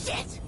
Shit!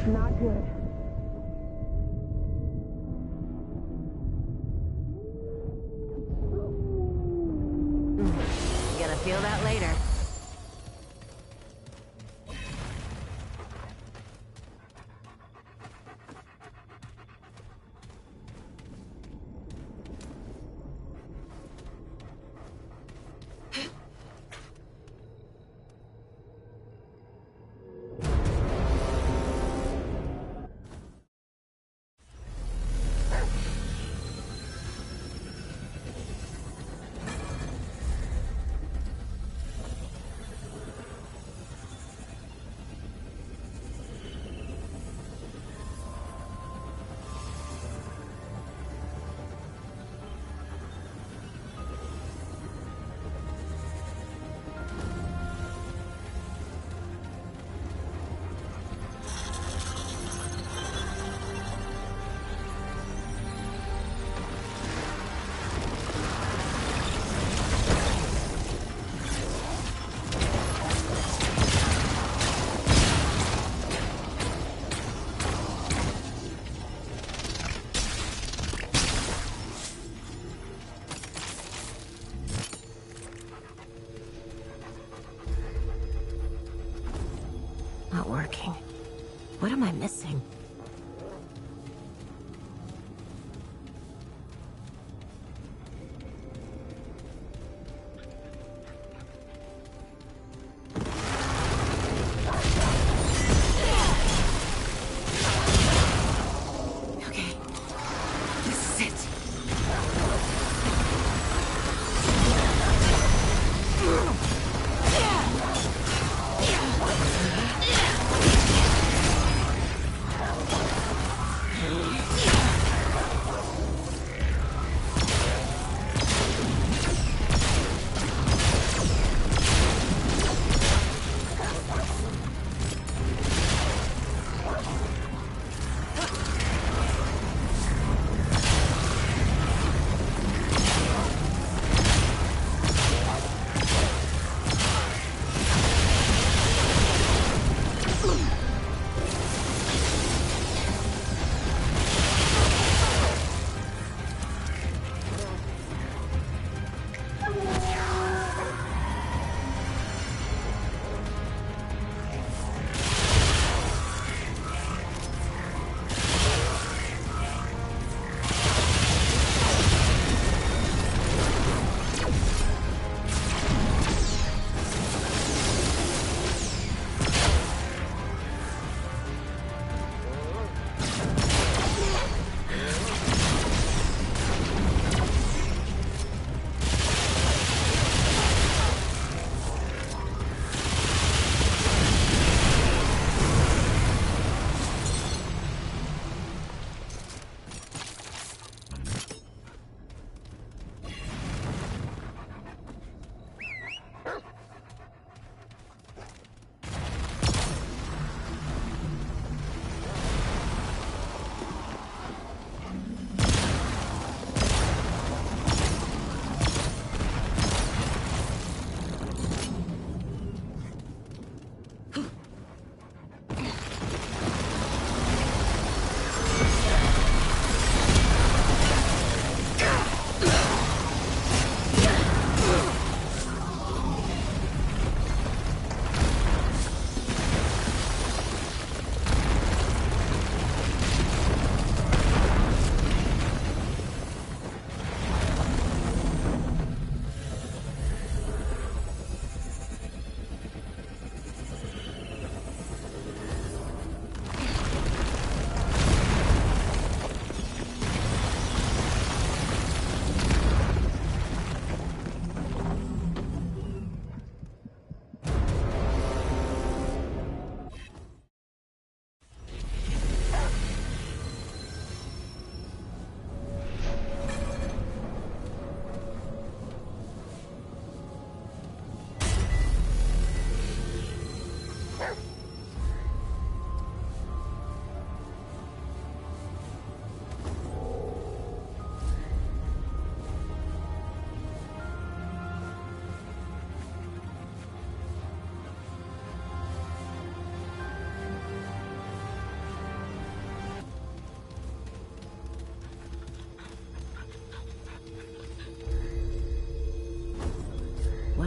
Not good. You're gonna feel that later. Not working. What am I missing? Okay. This is it.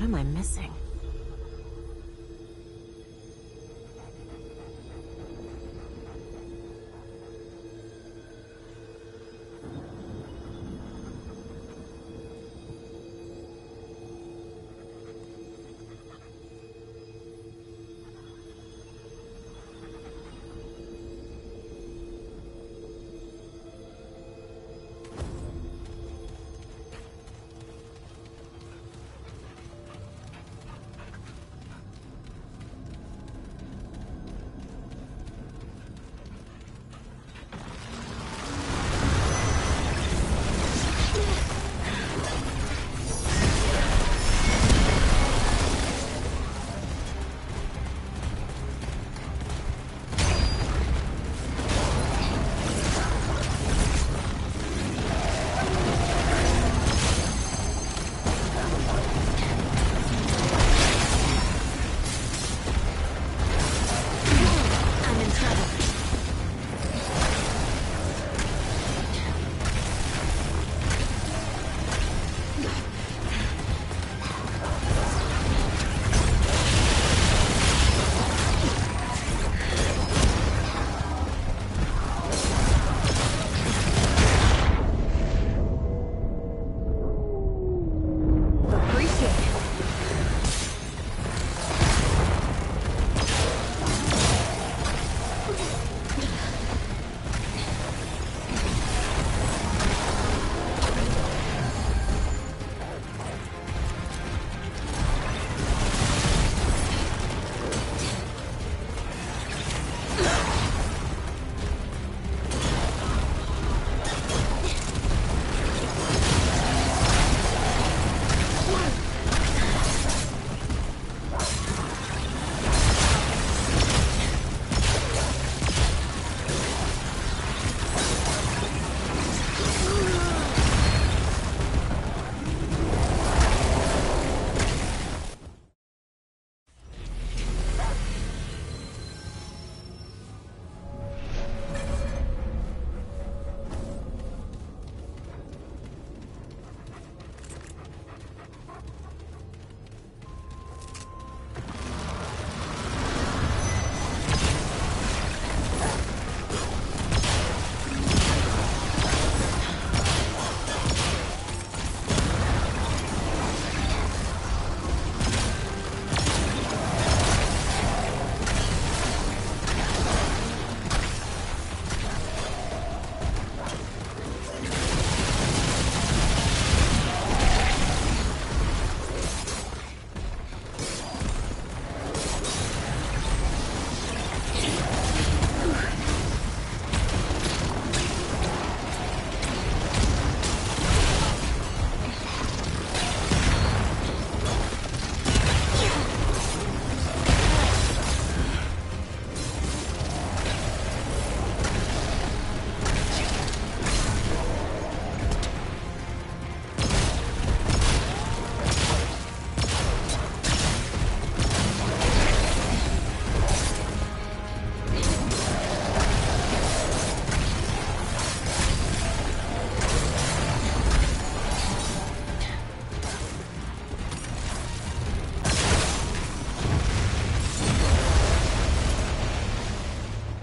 What am I missing?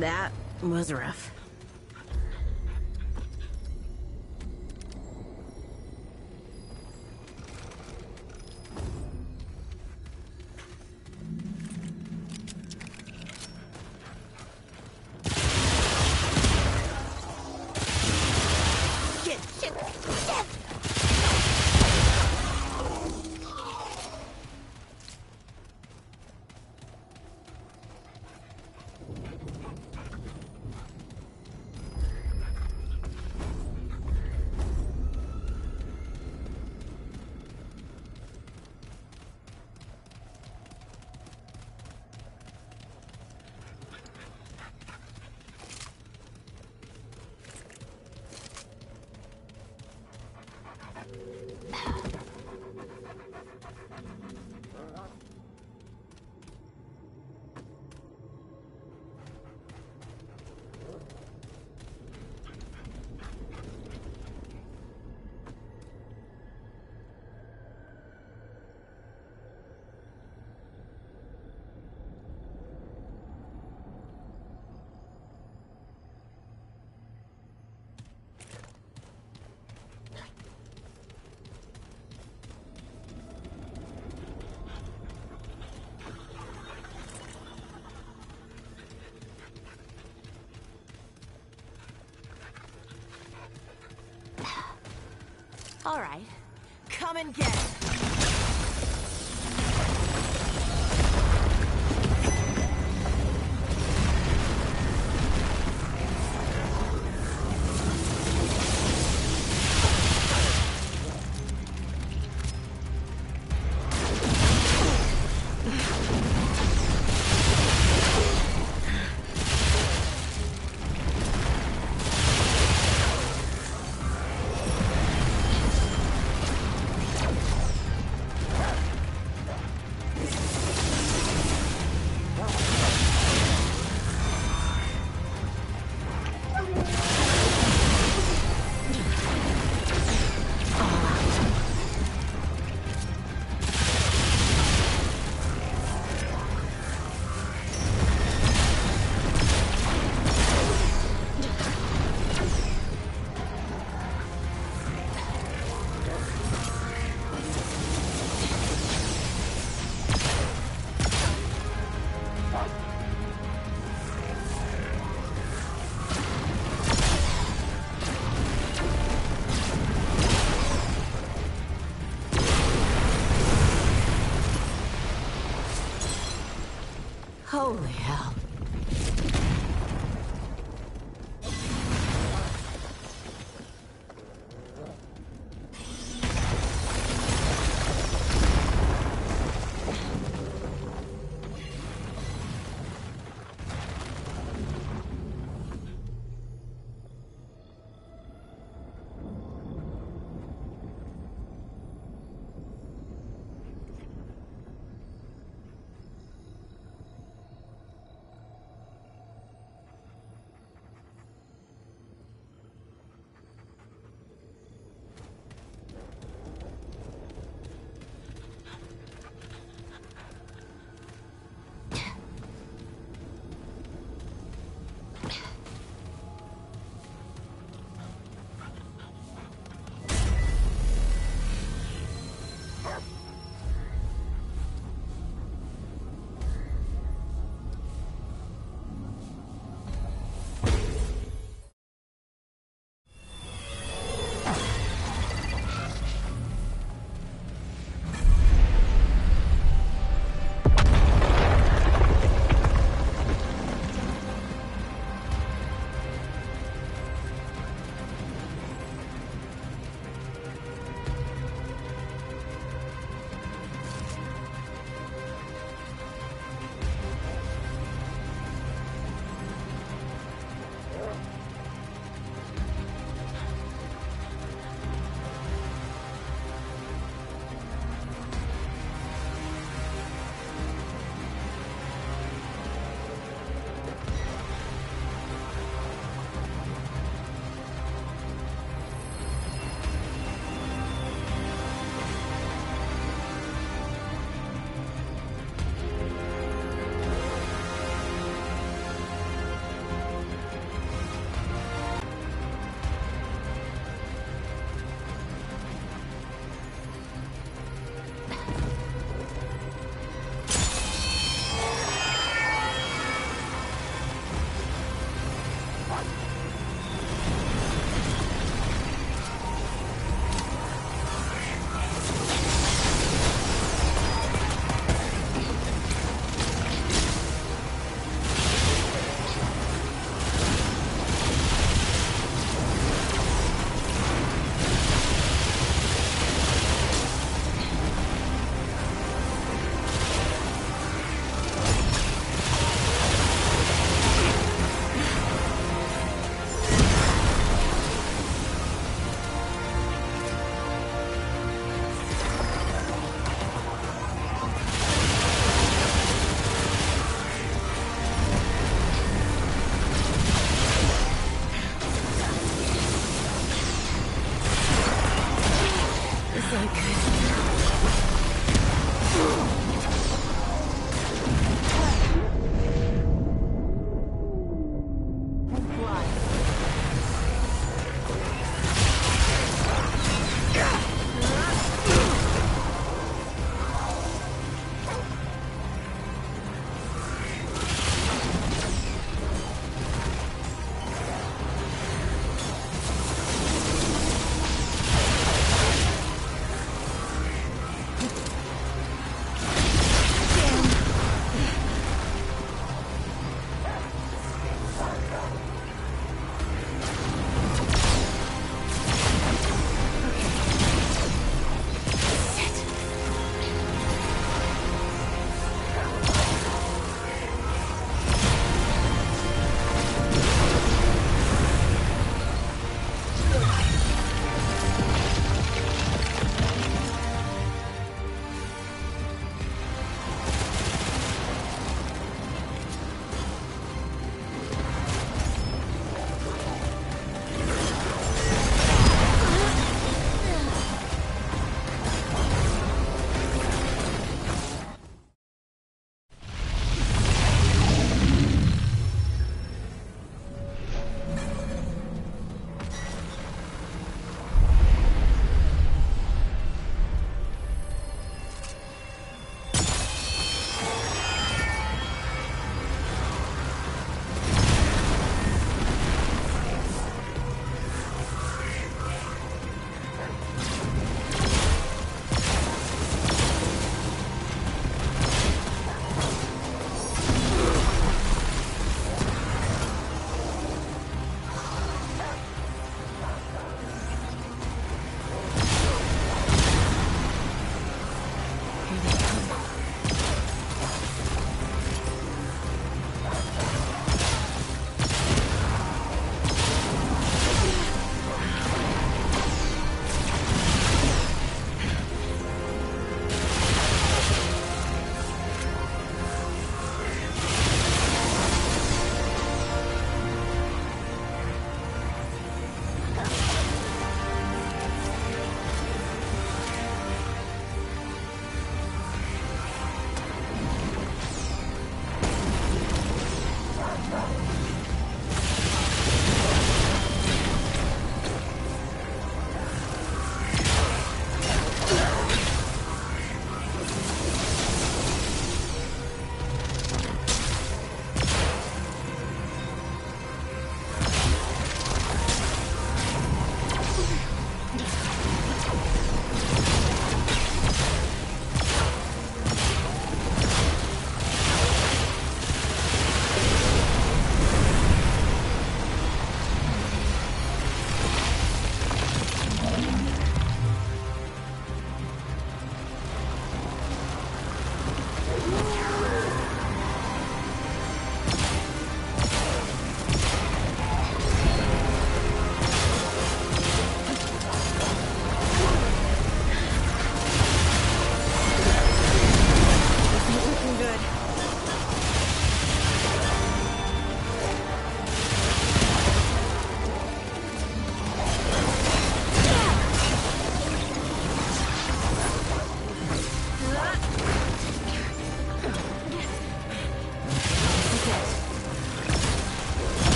That was rough. All right, come and get it. Holy hell.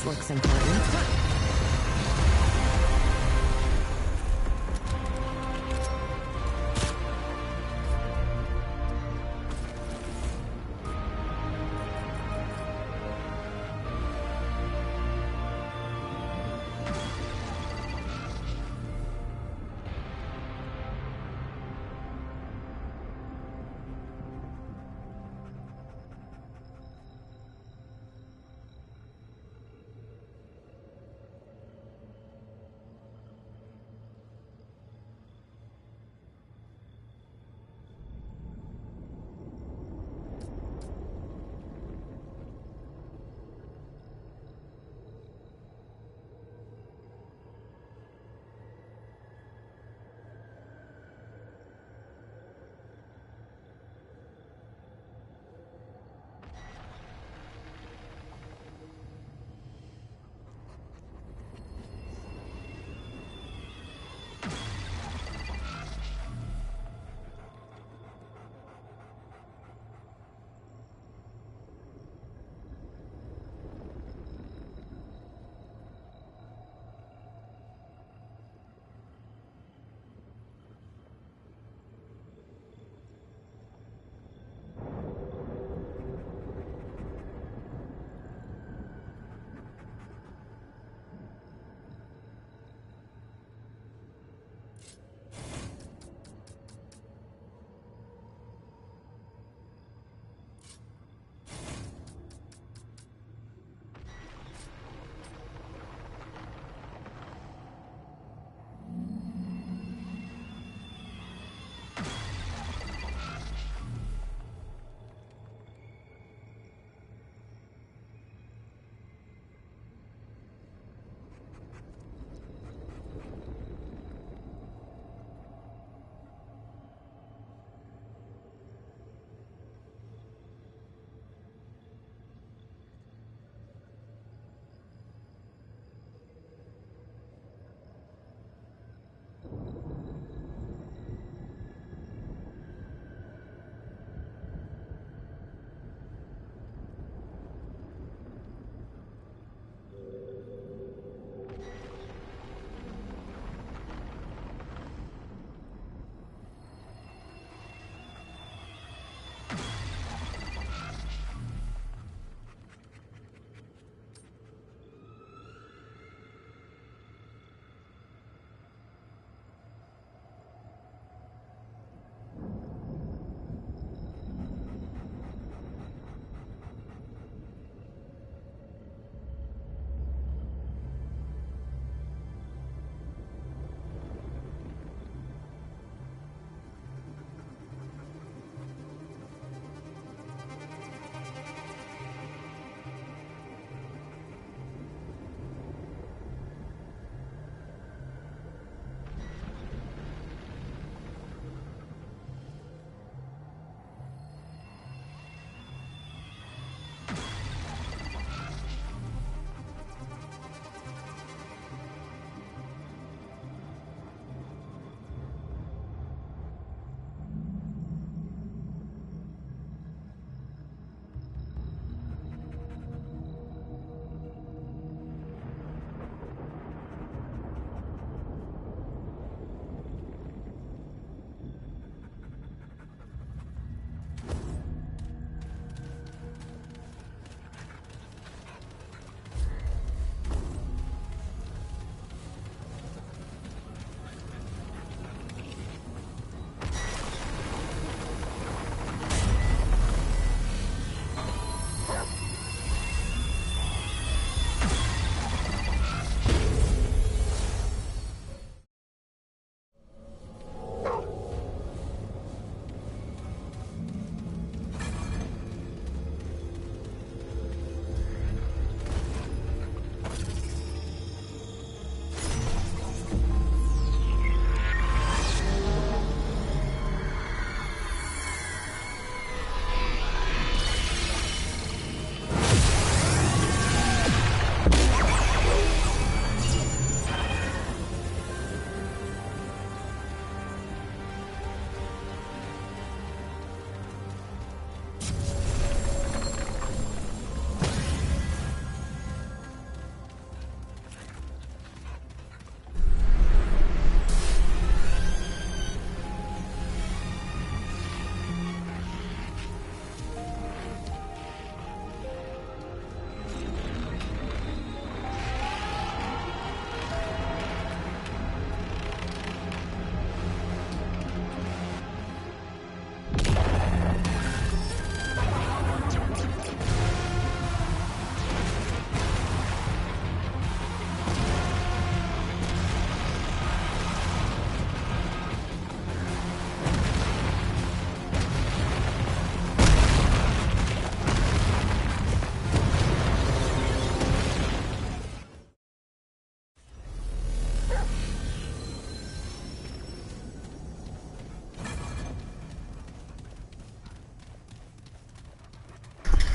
This looks important.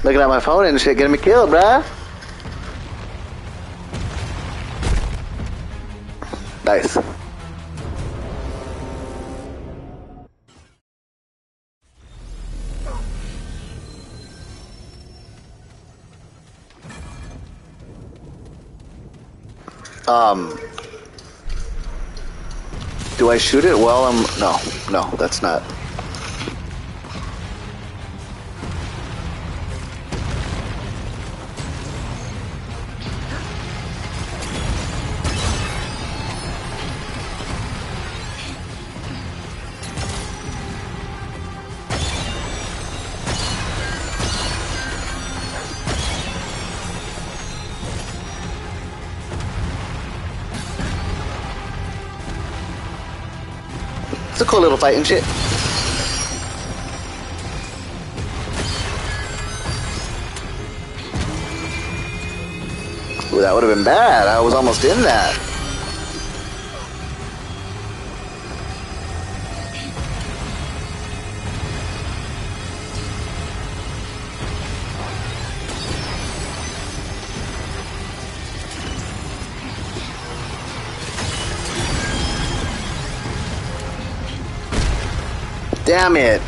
Looking at my phone and shit, getting me killed, bruh. Nice. Do I shoot it while I'm... No, that's not. It's a cool little fight and shit. Ooh, that would have been bad. I was almost in that. Damn it.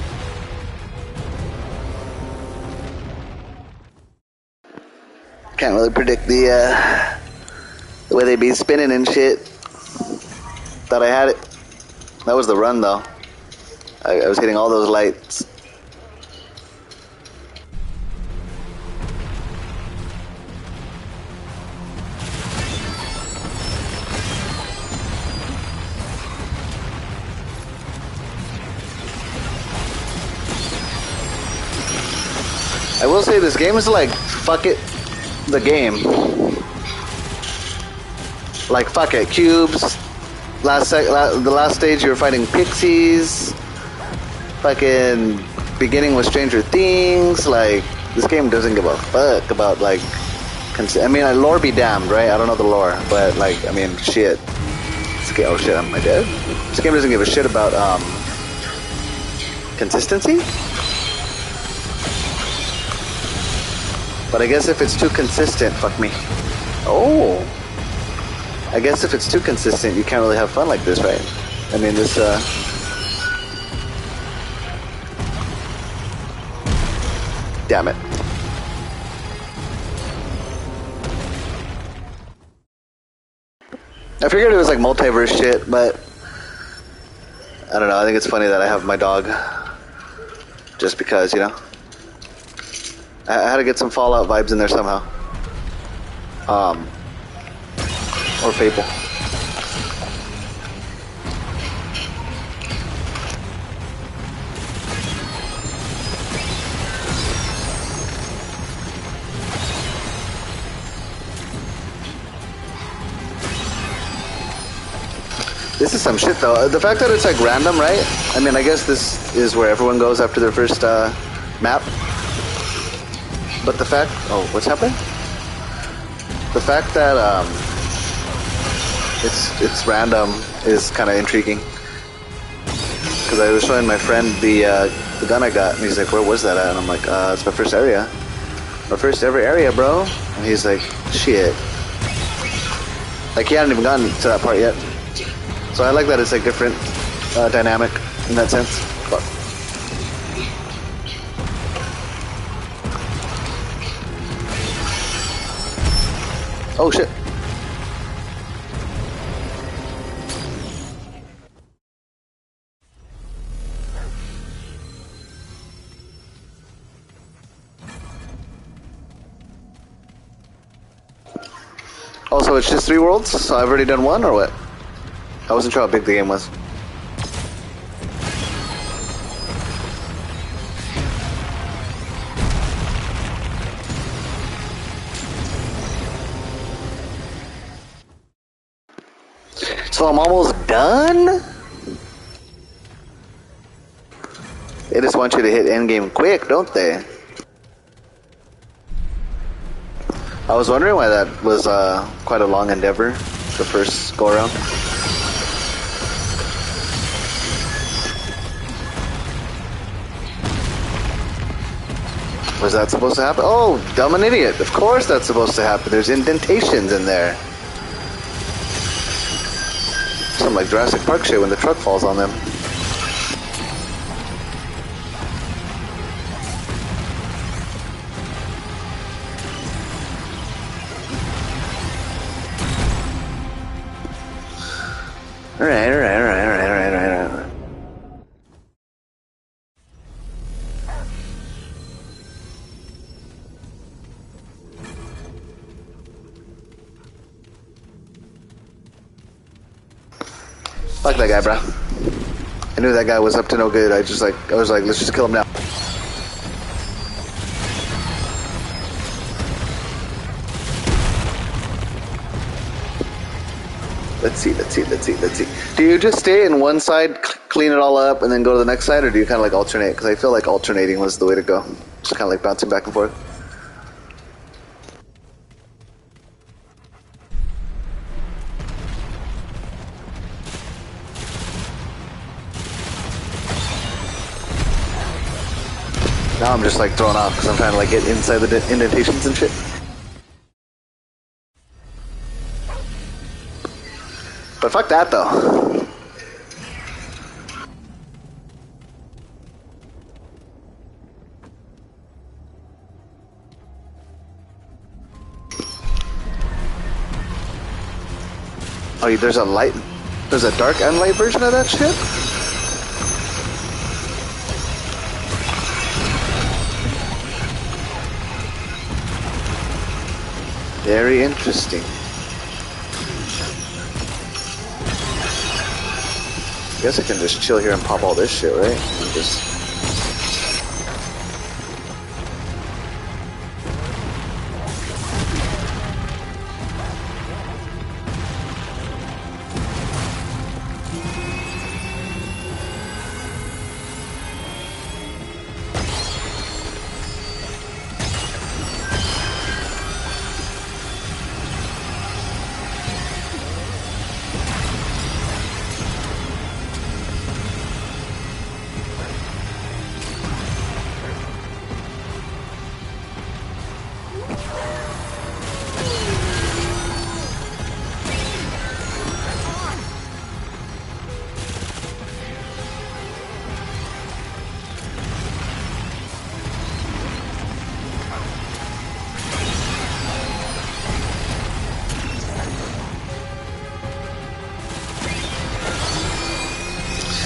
Can't really predict the way they be spinning and shit. Thought I had it. That was the run though. I was hitting all those lights. I will say this game is like, fuck it, the game. Like, fuck it, cubes. The last stage you were fighting pixies. Fucking beginning with Stranger Things. Like, this game doesn't give a fuck about, like, I mean, lore be damned, right? I don't know the lore, but, like, I mean, shit. Oh shit, am I dead? This game doesn't give a shit about, consistency? But I guess if it's too consistent, fuck me. Oh. I guess if it's too consistent, you can't really have fun like this, right? I mean, this, damn it. I figured it was like multiverse shit, but I don't know. I think it's funny that I have my dog. Just because, you know? I had to get some Fallout vibes in there somehow. Or Fable. This is some shit though. The fact that it's like random, right? I mean, I guess this is where everyone goes after their first map. But the fact... Oh, what's happening? The fact that it's random is kind of intriguing. Because I was showing my friend the gun I got, and he's like, "Where was that at?" And I'm like, "It's my first area. My first ever area, bro." And he's like, "Shit." Like, he hadn't even gotten to that part yet. So I like that it's like different dynamic in that sense. But oh shit. Also, it's just 3 worlds, so I've already done 1 or what? I wasn't sure how big the game was. So I'm almost done? They just want you to hit endgame quick, don't they? I was wondering why that was quite a long endeavor, the first go around. Was that supposed to happen? Oh, dumb and idiot. Of course that's supposed to happen. There's indentations in there. Something like Jurassic Park shit when the truck falls on them. Alright. Fuck that guy, bro. I knew that guy was up to no good. I was like, let's just kill him now. Let's see. Do you just stay in one side, clean it all up, and then go to the next side, or do you kind of like alternate? Because I feel like alternating was the way to go. Just kind of like bouncing back and forth. Now I'm just like thrown off because I'm trying to like get inside the indentations and shit. But fuck that though. Oh, there's a dark and light version of that shit? Very interesting. I guess I can just chill here and pop all this shit, right? And just...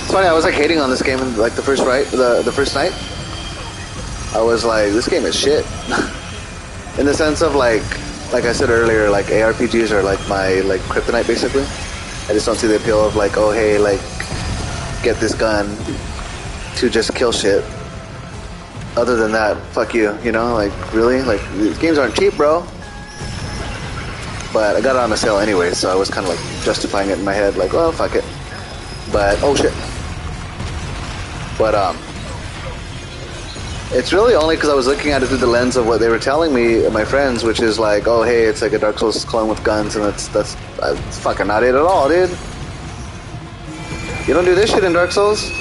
It's funny, I was like hating on this game in like the first night. I was like, this game is shit. In the sense of like I said earlier, like ARPGs are like my like kryptonite basically. I just don't see the appeal of like, oh hey, like get this gun to just kill shit. Other than that, fuck you, you know, like really? Like these games aren't cheap, bro. But I got it on a sale anyway, so I was kind of like justifying it in my head, like, well, fuck it. But oh shit. But it's really only because I was looking at it through the lens of what they were telling me, my friends, which is like, oh hey, it's like a Dark Souls clone with guns, and that's fucking not it at all, dude. You don't do this shit in Dark Souls.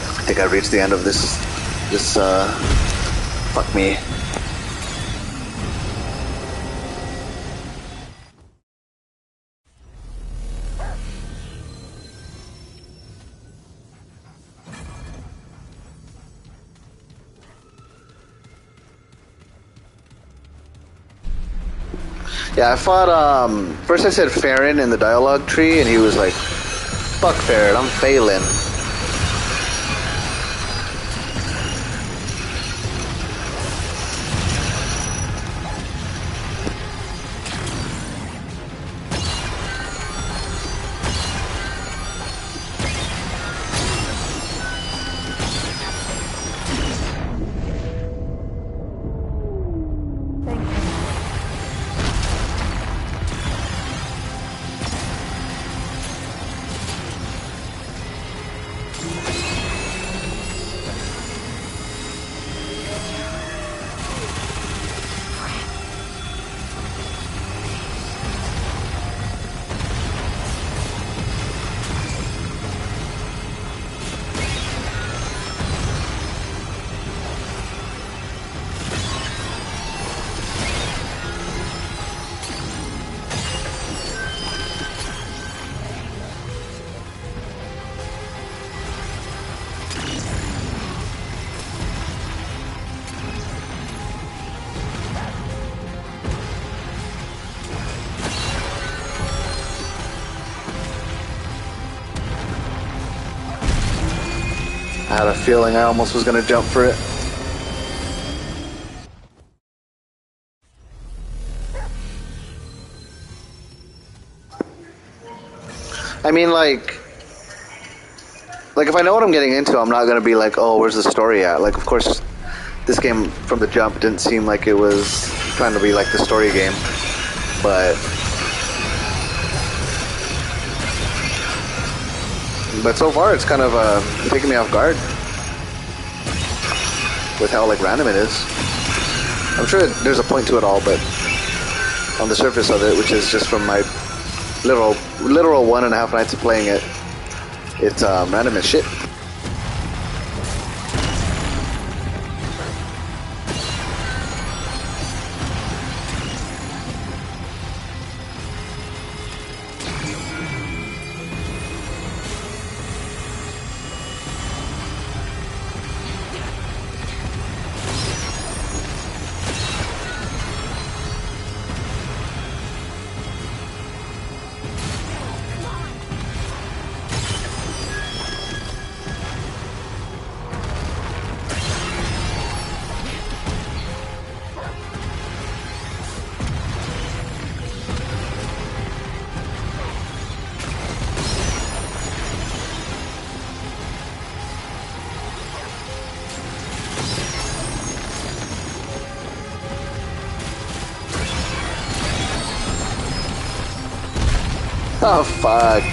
I think I reached the end of this fuck me. Yeah, I fought, first I said Farron in the dialogue tree, and he was like, fuck Farron, I'm failing. I had a feeling I almost was gonna jump for it. I mean, like if I know what I'm getting into, I'm not gonna be like, oh, where's the story at? Like, of course, this game from the jump didn't seem like it was trying to be like the story game, but so far it's kind of taking me off guard with how like random it is. I'm sure there's a point to it all, but on the surface of it, which is just from my literal 1.5 nights of playing it, it's random as shit. Oh, fuck.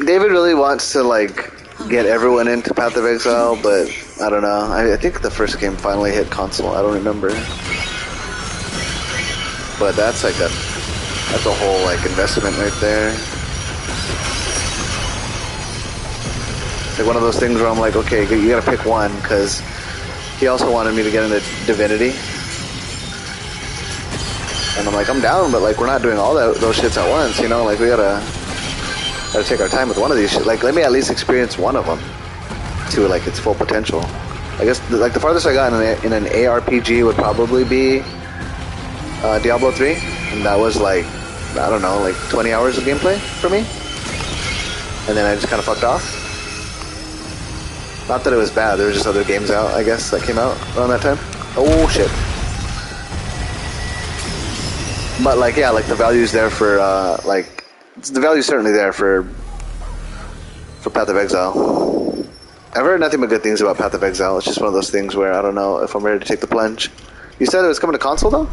David really wants to, like, get everyone into Path of Exile, but I don't know. I think the first game finally hit console. I don't remember. But that's like that's a whole, like, investment right there. It's like one of those things where I'm like, okay, you gotta pick one, because he also wanted me to get into Divinity. And I'm like, I'm down, but like we're not doing all those shits at once, you know? Like we gotta take our time with one of these shit. Like let me at least experience one of them to like its full potential. I guess like the farthest I got in an ARPG would probably be Diablo 3, and that was like, I don't know, like 20 hours of gameplay for me. And then I just kind of fucked off. Not that it was bad, there were just other games out, I guess, that came out around that time. Oh shit. But like, yeah, like the value's there for like the value's certainly there for Path of Exile. I've heard nothing but good things about Path of Exile. It's just one of those things where I don't know if I'm ready to take the plunge. You said it was coming to console though?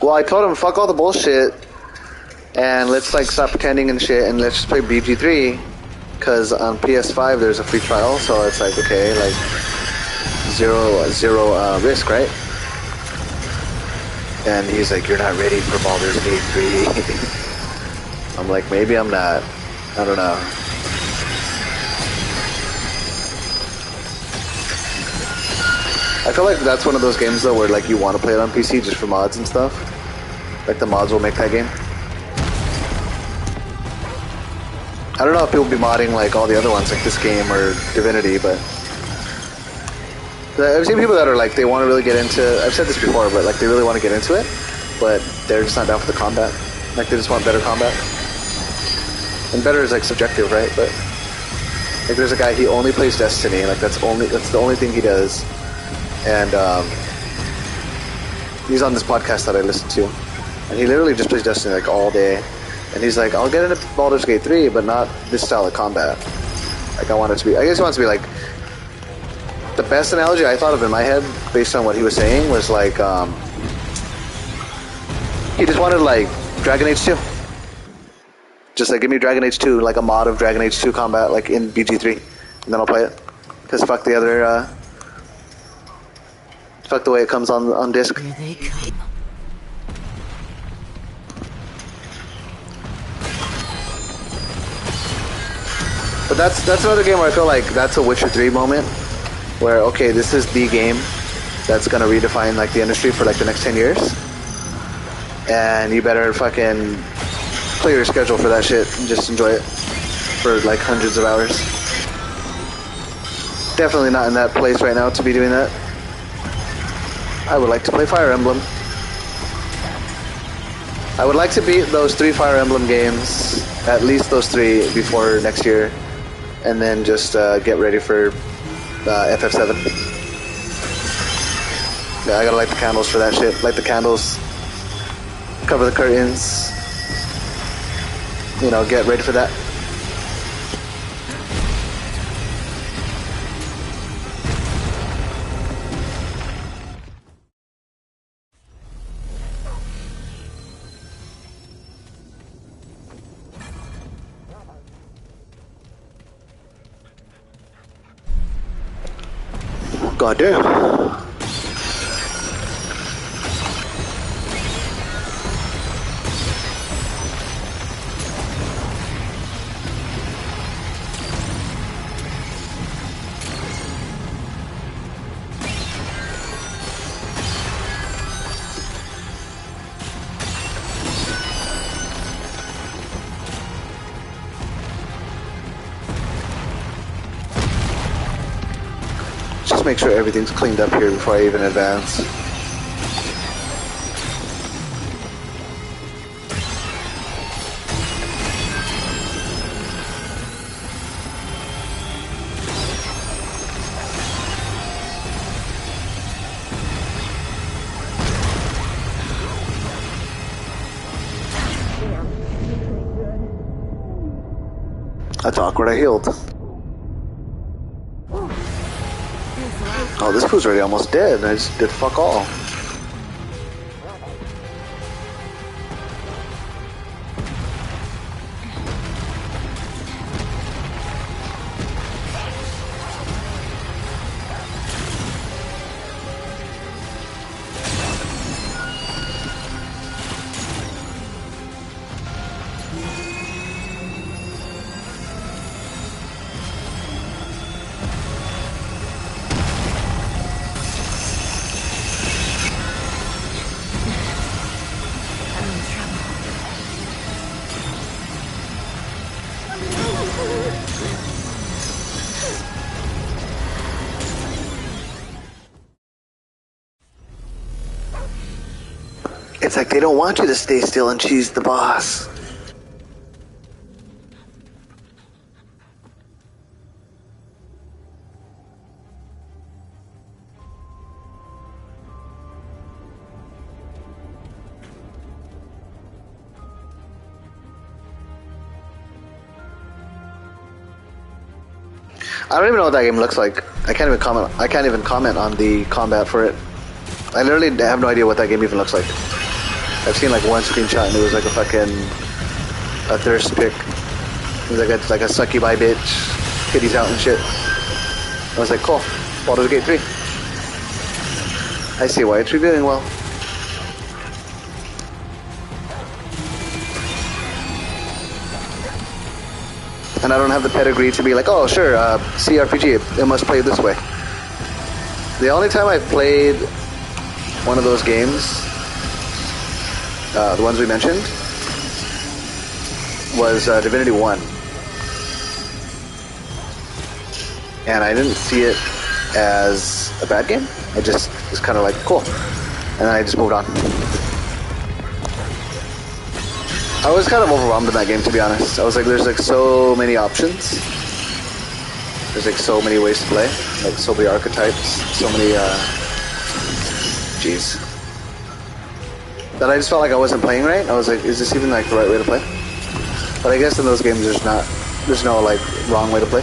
Well, I told him fuck all the bullshit and let's like stop pretending and shit and let's just play BG3 because on PS5 there's a free trial, so it's like okay, like zero risk, right? And he's like, you're not ready for Baldur's Gate 3. I'm like, maybe I'm not. I don't know. I feel like that's one of those games though where like you want to play it on PC just for mods and stuff. Like the mods will make that game. I don't know if people be modding like all the other ones like this game or Divinity, but I've seen people that are like, they want to really get into, I've said this before, but like they really want to get into it, but they're just not down for the combat. Like they just want better combat. And better is like subjective, right? But like there's a guy, he only plays Destiny, like that's the only thing he does. And he's on this podcast that I listen to, and he literally just plays Destiny like all day. And he's like, I'll get into Baldur's Gate 3, but not this style of combat. Like I want it to be, I guess he wants to be like, the best analogy I thought of in my head, based on what he was saying, was like, he just wanted like Dragon Age 2. Just like give me Dragon Age 2, like a mod of Dragon Age 2 combat, like in BG3, and then I'll play it. Cause fuck the other fuck the way it comes on disc. Here they come. But that's another game where I feel like that's a Witcher 3 moment, where okay, this is the game that's gonna redefine like the industry for like the next 10 years, and you better fucking clear your schedule for that shit and just enjoy it for like hundreds of hours. Definitely not in that place right now to be doing that. I would like to play Fire Emblem. I would like to beat those 3 Fire Emblem games, at least those 3, before next year, and then just get ready for FF7. Yeah, I gotta light the candles for that shit. Light the candles, cover the curtains, you know, get ready for that. God damn. Just make sure everything's cleaned up here before I even advance. That's awkward, I healed. Oh, this fool's already almost dead, and I just did fuck all. It's like they don't want you to stay still and she's the boss. I don't even know what that game looks like. I can't even comment on the combat for it. I literally have no idea what that game even looks like. I've seen like one screenshot and it was like a thirst pick. It was like a succubi bitch, kitties out and shit. I was like, cool, Baldur's Gate 3. I see why it's reviewing well. And I don't have the pedigree to be like, oh sure, CRPG, it must play this way. The only time I've played one of those games, the ones we mentioned, was Divinity 1. And I didn't see it as a bad game. I just was kind of like, cool. And then I just moved on. I was kind of overwhelmed in that game, to be honest. I was like, there's like so many options. There's like so many ways to play. Like so many archetypes, so many, jeez. That I just felt like I wasn't playing right. I was like, is this even like the right way to play? But I guess in those games there's no like wrong way to play.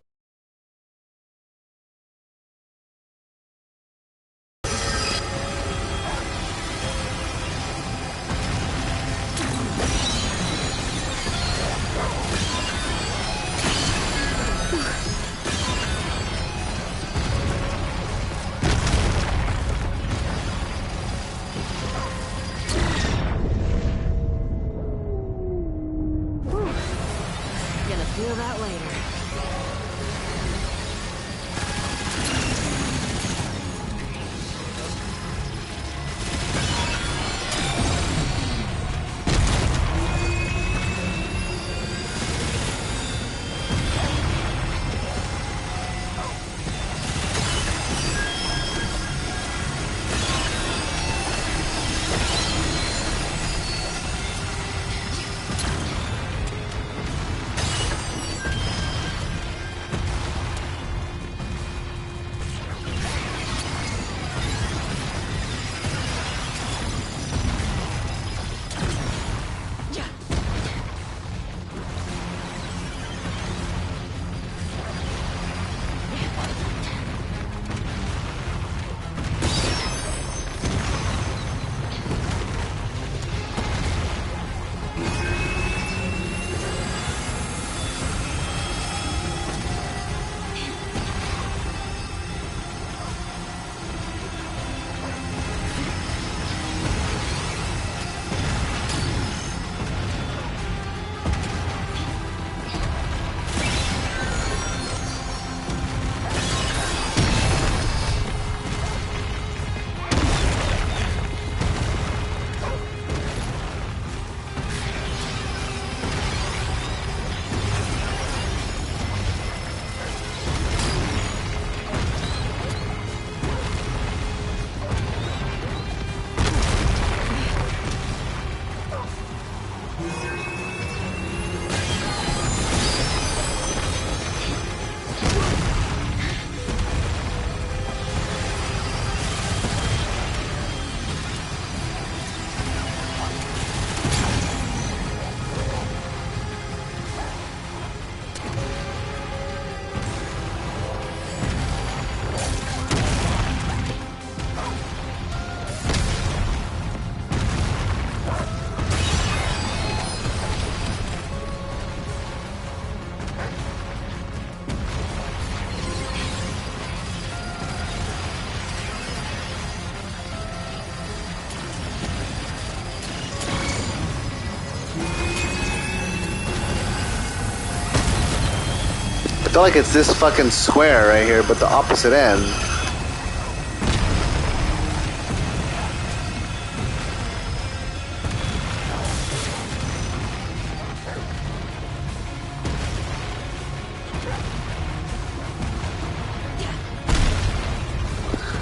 I feel like it's this fucking square right here, but the opposite end.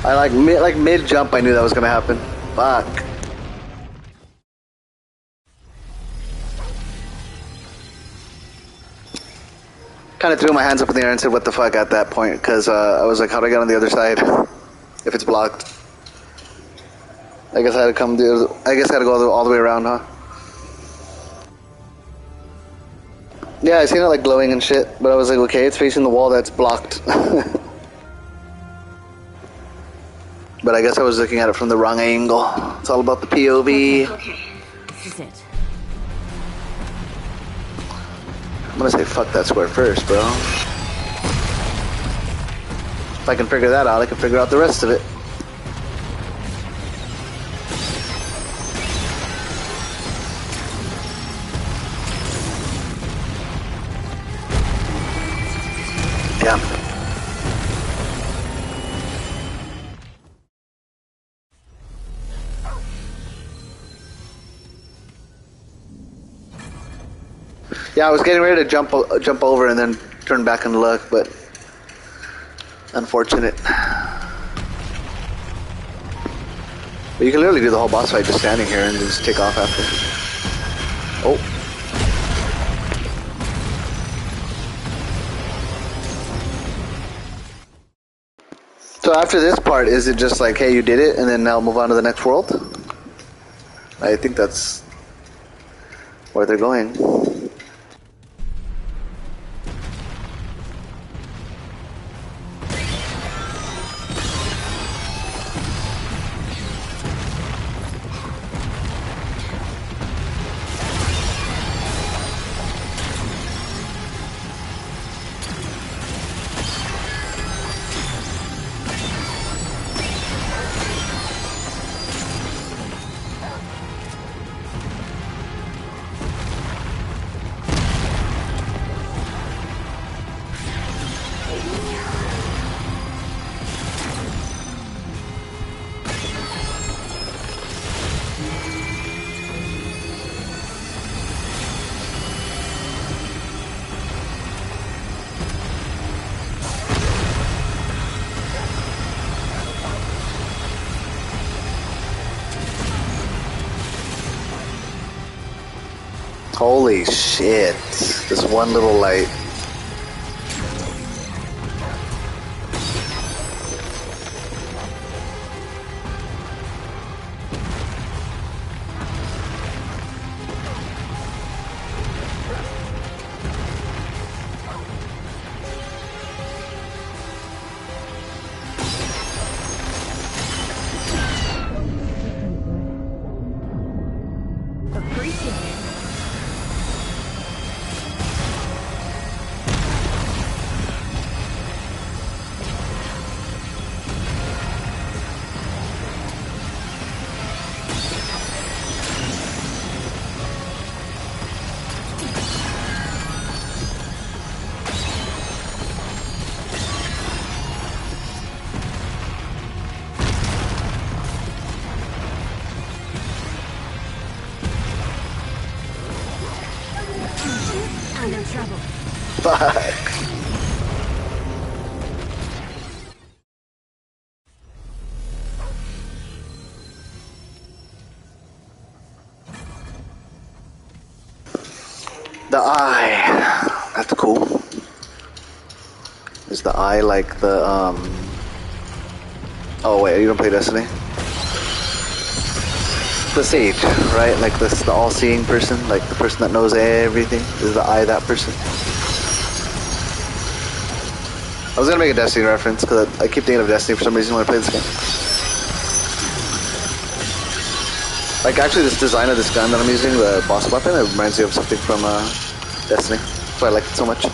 I like mid jump. I knew that was gonna happen. Fuck. Kind of threw my hands up in the air and said, "What the fuck?" at that point, because I was like, "How do I get on the other side if it's blocked?" I guess I had to come. I guess I had to go all the way around, huh? Yeah, I seen it like glowing and shit, but I was like, "Okay, it's facing the wall that's blocked." But I guess I was looking at it from the wrong angle. It's all about the POV. Okay, this is it. I'm gonna say fuck that square first, bro. If I can figure that out, I can figure out the rest of it. Yeah. Yeah, I was getting ready to jump over and then turn back and look, but unfortunate. But you can literally do the whole boss fight just standing here and just take off after. Oh. So after this part, is it just like, hey, you did it, and then now move on to the next world? I think that's where they're going. Holy shit. This one little light. Appreciate it. I'm in trouble. Fuck. The eye. That's cool. Is the eye like the oh wait, you don't play Destiny? The sage, right? Like the all-seeing person, like the person that knows everything. Is the eye that person? I was gonna make a Destiny reference because I keep thinking of Destiny for some reason when I play this game. Like actually, this design of this gun that I'm using, the boss weapon, it reminds me of something from Destiny. That's why I like it so much.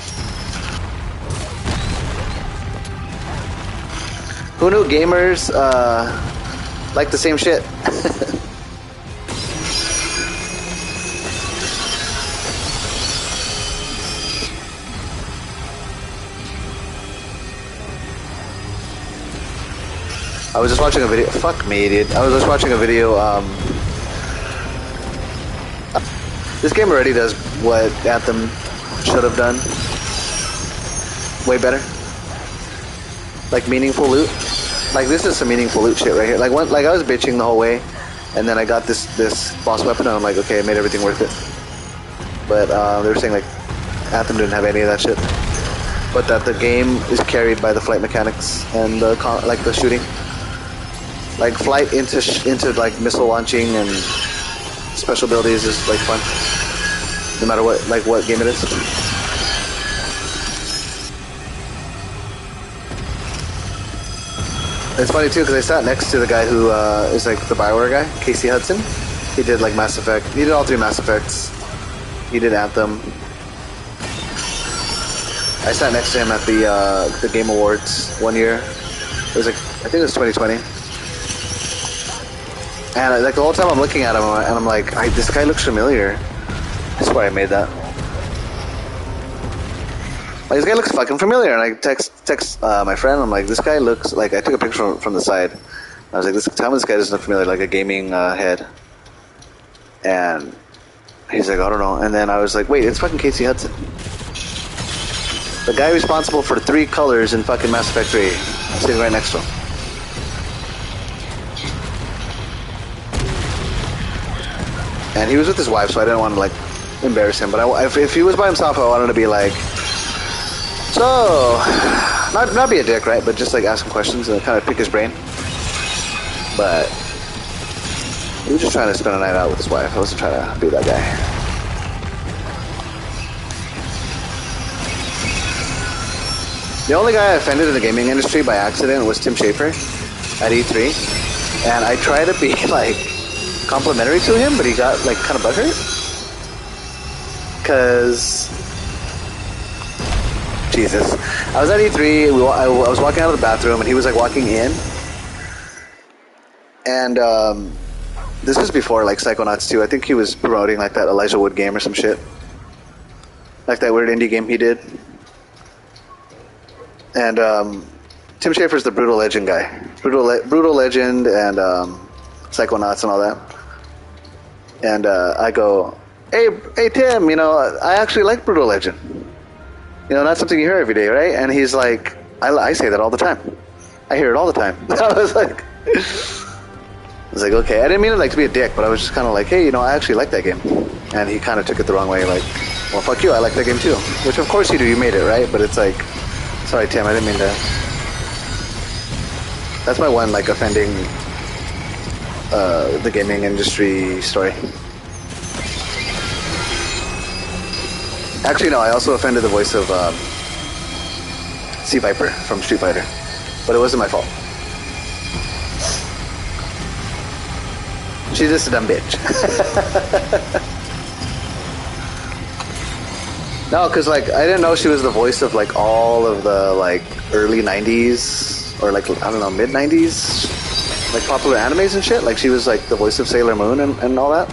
Who knew gamers like the same shit? I was just watching a video. Fuck me, dude. I was just watching a video. This game already does what Anthem should have done. Way better. Like meaningful loot. Like this is some meaningful loot shit right here. Like I was bitching the whole way, and then I got this boss weapon, and I'm like, okay, I made everything worth it. But they were saying like Anthem didn't have any of that shit. But that the game is carried by the flight mechanics and the the shooting. Like flight into like missile launching and special abilities is like fun. No matter what game it is. It's funny too because I sat next to the guy who is like the Bioware guy, Casey Hudson. He did like Mass Effect. He did all 3 Mass Effects. He did Anthem. I sat next to him at the Game Awards one year. It was like I think it was 2020. And like the whole time I'm looking at him and I'm like, this guy looks familiar. That's why I made that. Like this guy looks fucking familiar, and I text my friend. I'm like, this guy looks like I took a picture from the side. I was like, tell me this guy doesn't look familiar, like a gaming head. And he's like, I don't know. And then I was like, wait, it's fucking Casey Hudson. The guy responsible for 3 colors in fucking Mass Effect 3. I'm sitting right next to him. And he was with his wife, so I didn't want to like embarrass him. But if he was by himself, I wanted to be like, so not be a dick, right? But just like ask him questions and kind of pick his brain. But he was just trying to spend a night out with his wife. I wasn't trying to be that guy. The only guy I offended in the gaming industry by accident was Tim Schafer at E3, and I tried to be like complimentary to him, but he got like kind of butthurt because Jesus, I was at E3. I was walking out of the bathroom, and he was like walking in, and this was before like Psychonauts 2. I think he was promoting like that Elijah Wood game or some shit, like that weird indie game he did. And Tim Schafer's the Brutal Legend guy. Brutal Legend and Psychonauts and all that. And I go, hey Tim, you know, I actually like Brutal Legend. You know, not something you hear every day, right? And he's like, I say that all the time. I hear it all the time. I was like, okay. I didn't mean it like to be a dick, but I was just kind of like, hey, you know, I actually like that game. And he kind of took it the wrong way, like, well, fuck you, I like that game too. Which of course you do, you made it, right? But it's like, sorry, Tim, I didn't mean to. That's my one, like, offending the gaming industry story. Actually, no, I also offended the voice of Sea Viper from Street Fighter. But it wasn't my fault. She's just a dumb bitch. No, because, like, I didn't know she was the voice of, like, all of the, like, early 90s, or, like, I don't know, mid-90s, like, popular animes and shit. Like, she was, like, the voice of Sailor Moon and all that.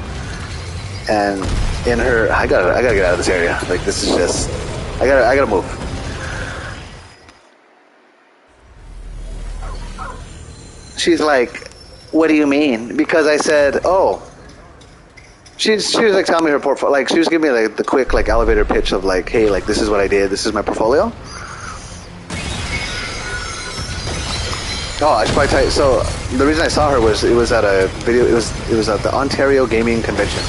And in her... I gotta get out of this area. Like, this is just... I gotta move. She's like, what do you mean? Because I said, oh... She was like telling me her portfolio, like she was giving me like the quick like elevator pitch of like, hey, like this is what I did, this is my portfolio. Oh, I should probably tell you. So the reason I saw her was it was at a video. It was at the Ontario Gaming Convention,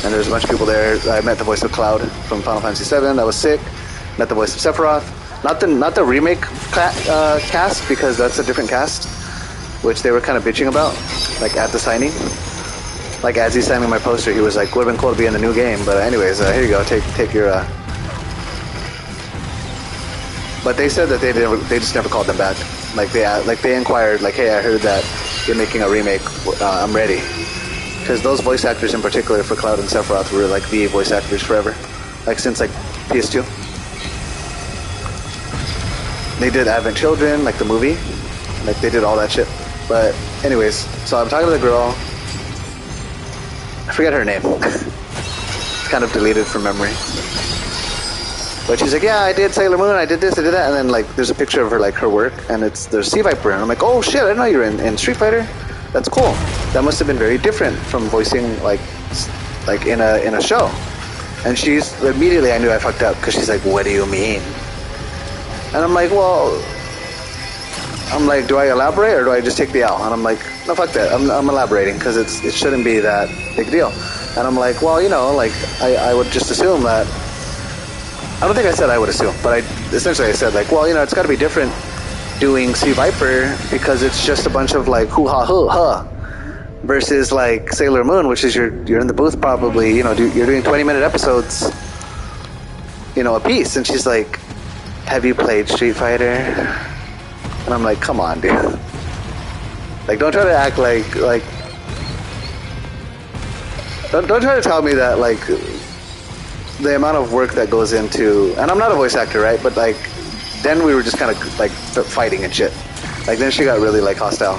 and there was a bunch of people there. I met the voice of Cloud from Final Fantasy VII. That was sick. Met the voice of Sephiroth. Not the remake cast, because that's a different cast, which they were kind of bitching about, like at the signing. Like as he's signing my poster, he was like, "Would have been cool to be in the new game." But anyways, here you go. Take your. But they said that they just never called them back. Like they inquired, like, "Hey, I heard that you're making a remake. I'm ready." Because those voice actors in particular for Cloud and Sephiroth were like the voice actors forever, like since like PS2. They did Advent Children, like the movie, like they did all that shit. But anyways, so I'm talking to the girl. I forget her name. It's kind of deleted from memory. But she's like, yeah, I did Sailor Moon, I did this, I did that, and then like there's a picture of her like her work, and there's Sea Viper, and I'm like, oh shit, I didn't know you were in Street Fighter. That's cool. That must have been very different from voicing like in a show. And she's immediately I knew I fucked up because she's like, what do you mean? And I'm like, well, do I elaborate or do I just take the L? And I'm like, no, fuck that. I'm elaborating because it shouldn't be that big deal. And I'm like, well, you know, like I would just assume that. I don't think I said I would assume, but I said like, well, you know, it's got to be different doing Sea Viper because it's just a bunch of like hoo ha hoo ha versus like Sailor Moon, which is you're in the booth probably, you know, you're doing 20-minute episodes, you know, a piece. And she's like, have you played Street Fighter? And I'm like, come on, dude. Like, don't try to act like don't try to tell me that like the amount of work that goes into, and I'm not a voice actor, right? But like, then we were just kind of like fighting and shit. Like then she got really like hostile,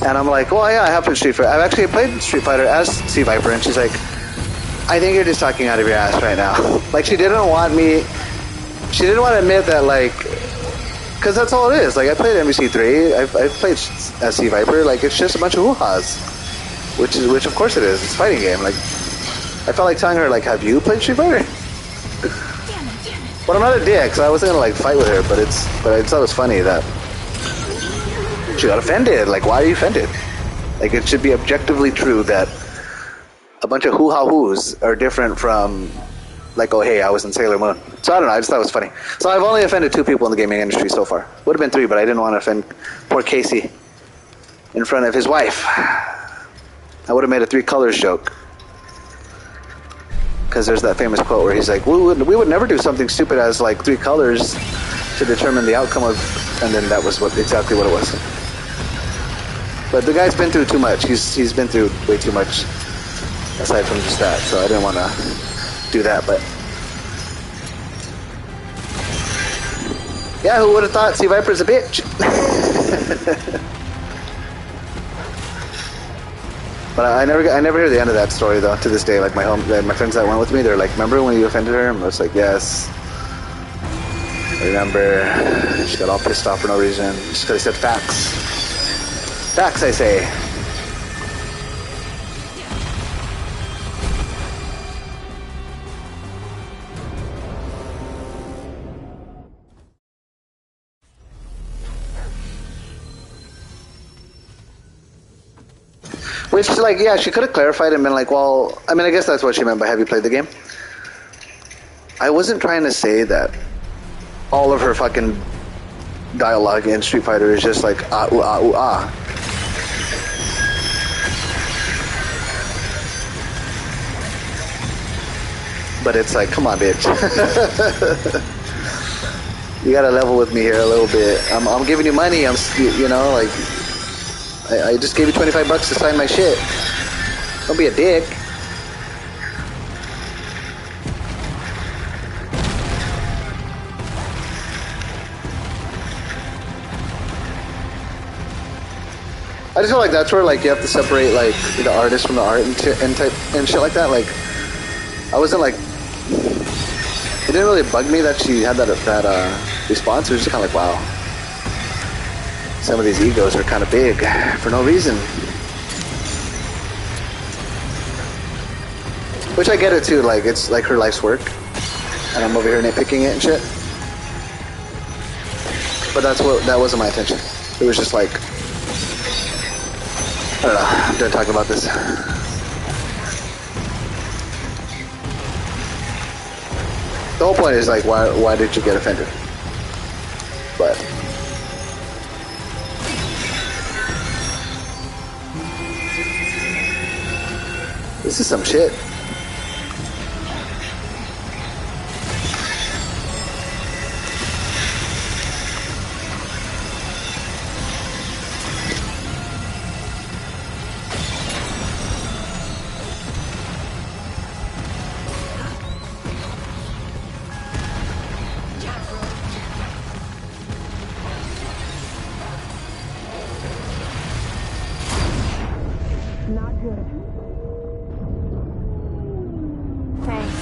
and I'm like, well, yeah, I have played Street Fighter. I've actually played Street Fighter as Sea Viper, and she's like, I think you're just talking out of your ass right now. Like she didn't want to admit that like, because that's all it is. Like I played MVC3, I've played as Sea Viper. Like it's just a bunch of hoo-has, which of course it is. It's a fighting game. Like. I felt like telling her, like, have you played Street Fighter? But I'm not a dick, so I wasn't gonna, like, fight with her, but I thought it was funny that she got offended. Like, why are you offended? Like, it should be objectively true that a bunch of hoo-ha-hoos are different from, like, oh, hey, I was in Sailor Moon. So I don't know, I just thought it was funny. So I've only offended 2 people in the gaming industry so far. Would have been 3, but I didn't want to offend poor Casey in front of his wife. I would have made a 3 colors joke. Because there's that famous quote where he's like, we would never do something stupid as like 3 colors to determine the outcome of, and then that was exactly what it was. But the guy's been through too much. He's been through way too much aside from just that. So I didn't want to do that. But yeah, who would have thought Sea Viper's a bitch? But I never hear the end of that story though. To this day, like my friends that went with me, they're like, "Remember when you offended her?" And I was like, "Yes, I remember." She got all pissed off for no reason, just because I said facts. Facts, I say. Which, like, yeah, she could have clarified and been like, well, I mean, I guess that's what she meant by have you played the game? I wasn't trying to say that all of her fucking dialogue in Street Fighter is just like, ah, ooh, ah, ooh, ah. But it's like, come on, bitch. You gotta level with me here a little bit. I'm giving you money, you know, like... I just gave you $25 to sign my shit. Don't be a dick. I just feel like that's where like you have to separate like the artist from the art and shit like that. Like I wasn't like, it didn't really bug me that she had that response. It was just kind of like, wow. Some of these egos are kind of big for no reason. Which I get it too, like it's like her life's work. And I'm over here nitpicking it and shit. But that wasn't my intention. It was just like, I don't know, I'm done talking about this. The whole point is like, why did you get offended? But this is some shit. Not good. Thanks.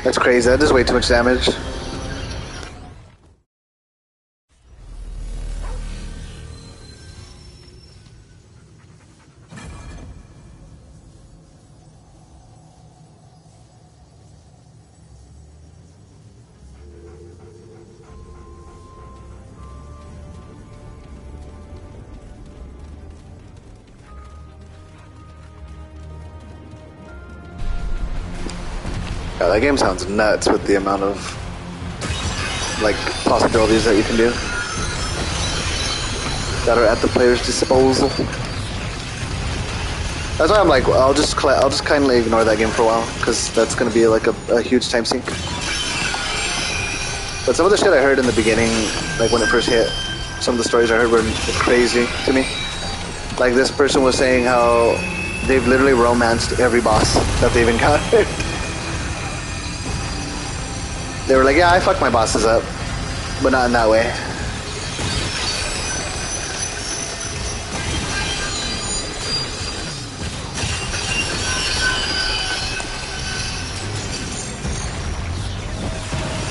That's crazy. That does way too much damage. Yeah, that game sounds nuts with the amount of like possibilities that you can do that are at the player's disposal. That's why I'm like, I'll just kindly ignore that game for a while because that's gonna be like a huge time sink. But some of the shit I heard in the beginning, like when it first hit, some of the stories I heard were crazy to me. Like this person was saying how they've literally romanced every boss that they've encountered. They were like, yeah, I fuck my bosses up, but not in that way.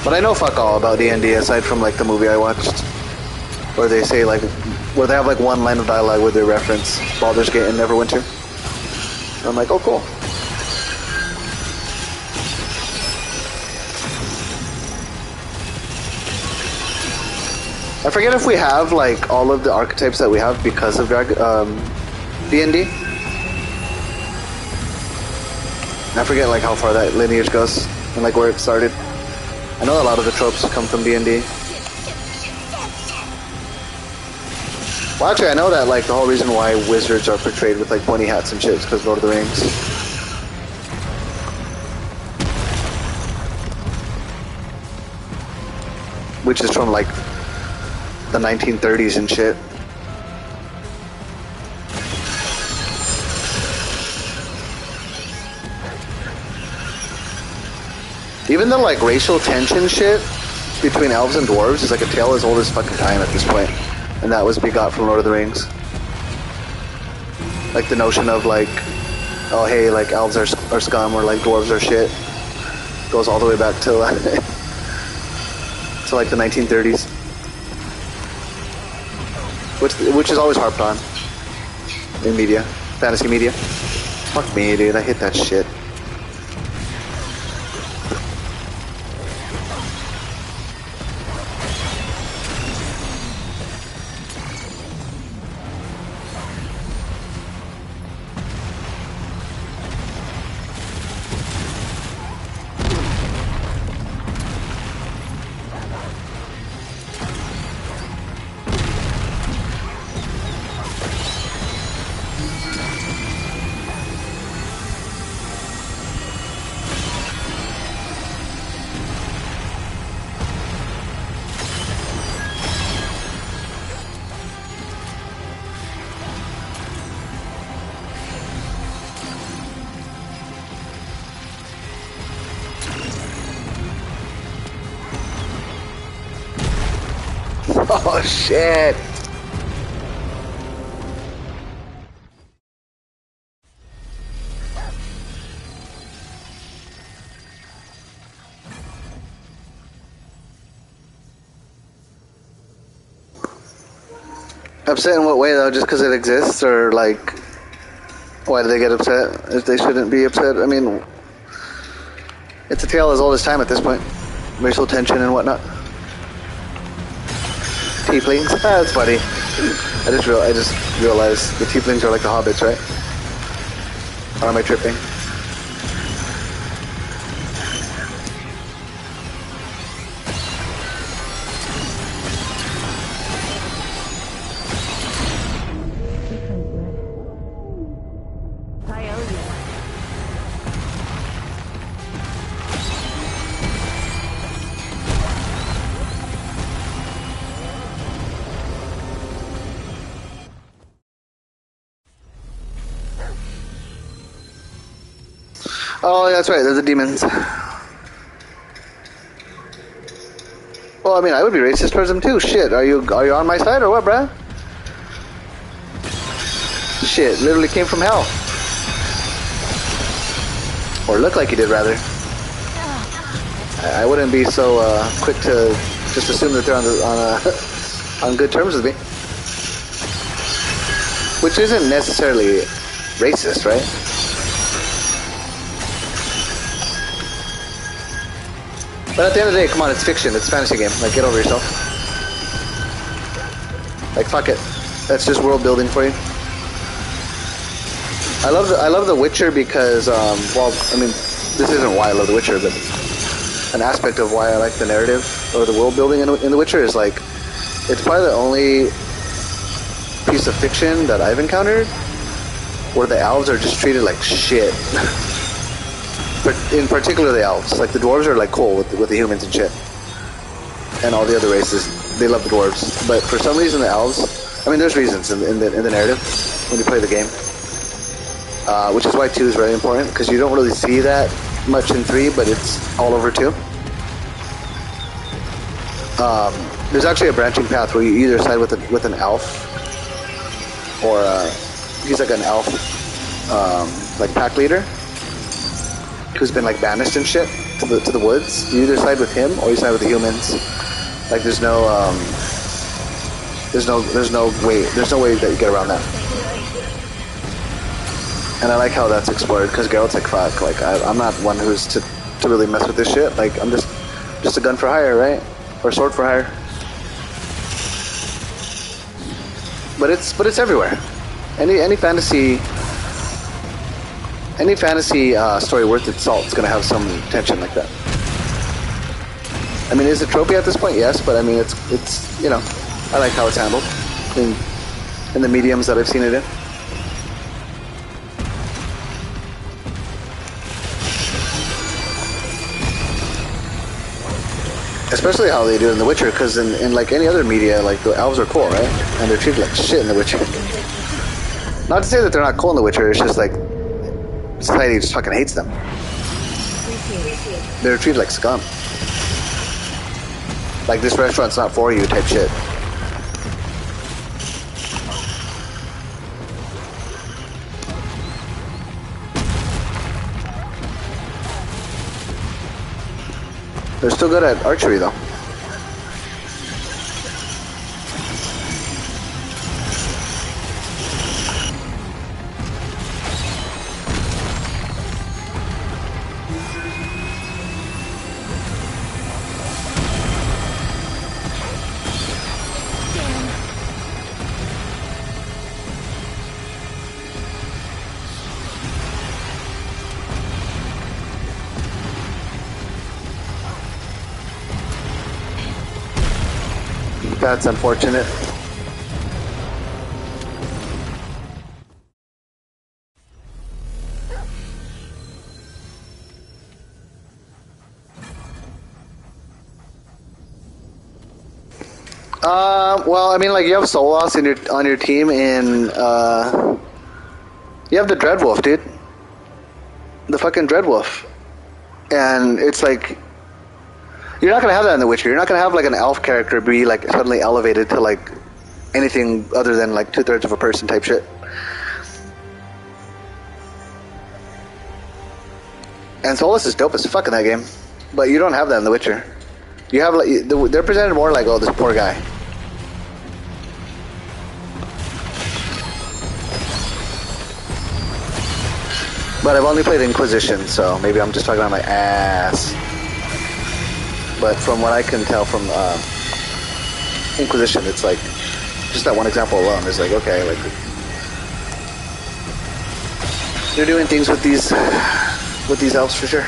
But I know fuck all about D&D aside from like the movie I watched, where they say like, where they have like one line of dialogue where they reference Baldur's Gate and Neverwinter. And I'm like, oh cool. I forget if we have like all of the archetypes that we have because of D&D. I forget like how far that lineage goes and like where it started. I know a lot of the tropes come from D&D. Well, actually, I know that like the whole reason why wizards are portrayed with like pointy hats and shit is because Lord of the Rings. Which is from like the 1930s and shit. Even the like racial tension shit between elves and dwarves is like a tale as old as fucking time at this point. And that was begot from Lord of the Rings. Like the notion of like, oh hey, like elves are scum or like dwarves are shit, goes all the way back to to like the 1930s. Which is always harped on in media, fantasy media. Fuck me, dude. I hate that shit. Oh shit! Upset in what way though? Just because it exists, or like, why do they get upset if they shouldn't be upset? I mean, it's a tale as old as time at this point. Racial tension and whatnot. Tieflings? Ah, that's funny. I just realized the tieflings are like the hobbits, right? Or am I tripping? Oh, that's right. They're the demons. Well, I mean, I would be racist towards them too. Shit, are you on my side or what, bruh? Shit, literally came from hell. Or looked like he did, rather. I wouldn't be so quick to just assume that they're on good terms with me. Which isn't necessarily racist, right? But at the end of the day, come on, it's fiction. It's a fantasy game. Like, get over yourself. Like, fuck it. That's just world building for you. I love The Witcher because, well, I mean, this isn't why I love The Witcher, but an aspect of why I like the narrative or the world building in The Witcher is like, it's probably the only piece of fiction that I've encountered where the elves are just treated like shit. But in particular the elves. Like the dwarves are like cool with the humans and shit. And all the other races, they love the dwarves. But for some reason the elves, I mean there's reasons in the narrative when you play the game. Which is why 2 is very important, because you don't really see that much in 3, but it's all over 2. There's actually a branching path where you either side with an elf, or he's like an elf, like pack leader, who's been like banished and shit to the woods. You either side with him or you side with the humans. Like there's no way that you get around that. And I like how that's explored, because Geralt's like, fuck, like I'm not one who's to really mess with this shit. Like I'm just a gun for hire, right? Or sword for hire. But it's everywhere. Any fantasy story worth its salt is gonna have some tension like that. I mean, is it tropey at this point? Yes, but I mean, it's you know, I like how it's handled in the mediums that I've seen it in. Especially how they do it in The Witcher, because in like any other media, like the elves are cool, right? And they're treated like shit in The Witcher. Not to say that they're not cool in The Witcher, it's just like society just fucking hates them. They're treated like scum. Like this restaurant's not for you type shit. They're still good at archery though. That's unfortunate. Well, I mean, like you have Solas on your team, and you have the Dreadwolf, dude. The fucking Dreadwolf, and it's like. You're not gonna have that in The Witcher. You're not gonna have like an elf character be like suddenly elevated to like anything other than like 2/3 of a person type shit. And Solas is dope as fuck in that game, but you don't have that in The Witcher. You have like they're presented more like, oh, this poor guy. But I've only played Inquisition, so maybe I'm just talking about my ass. But from what I can tell from Inquisition, it's like just that one example alone is like, okay, like they're doing things with these elves for sure.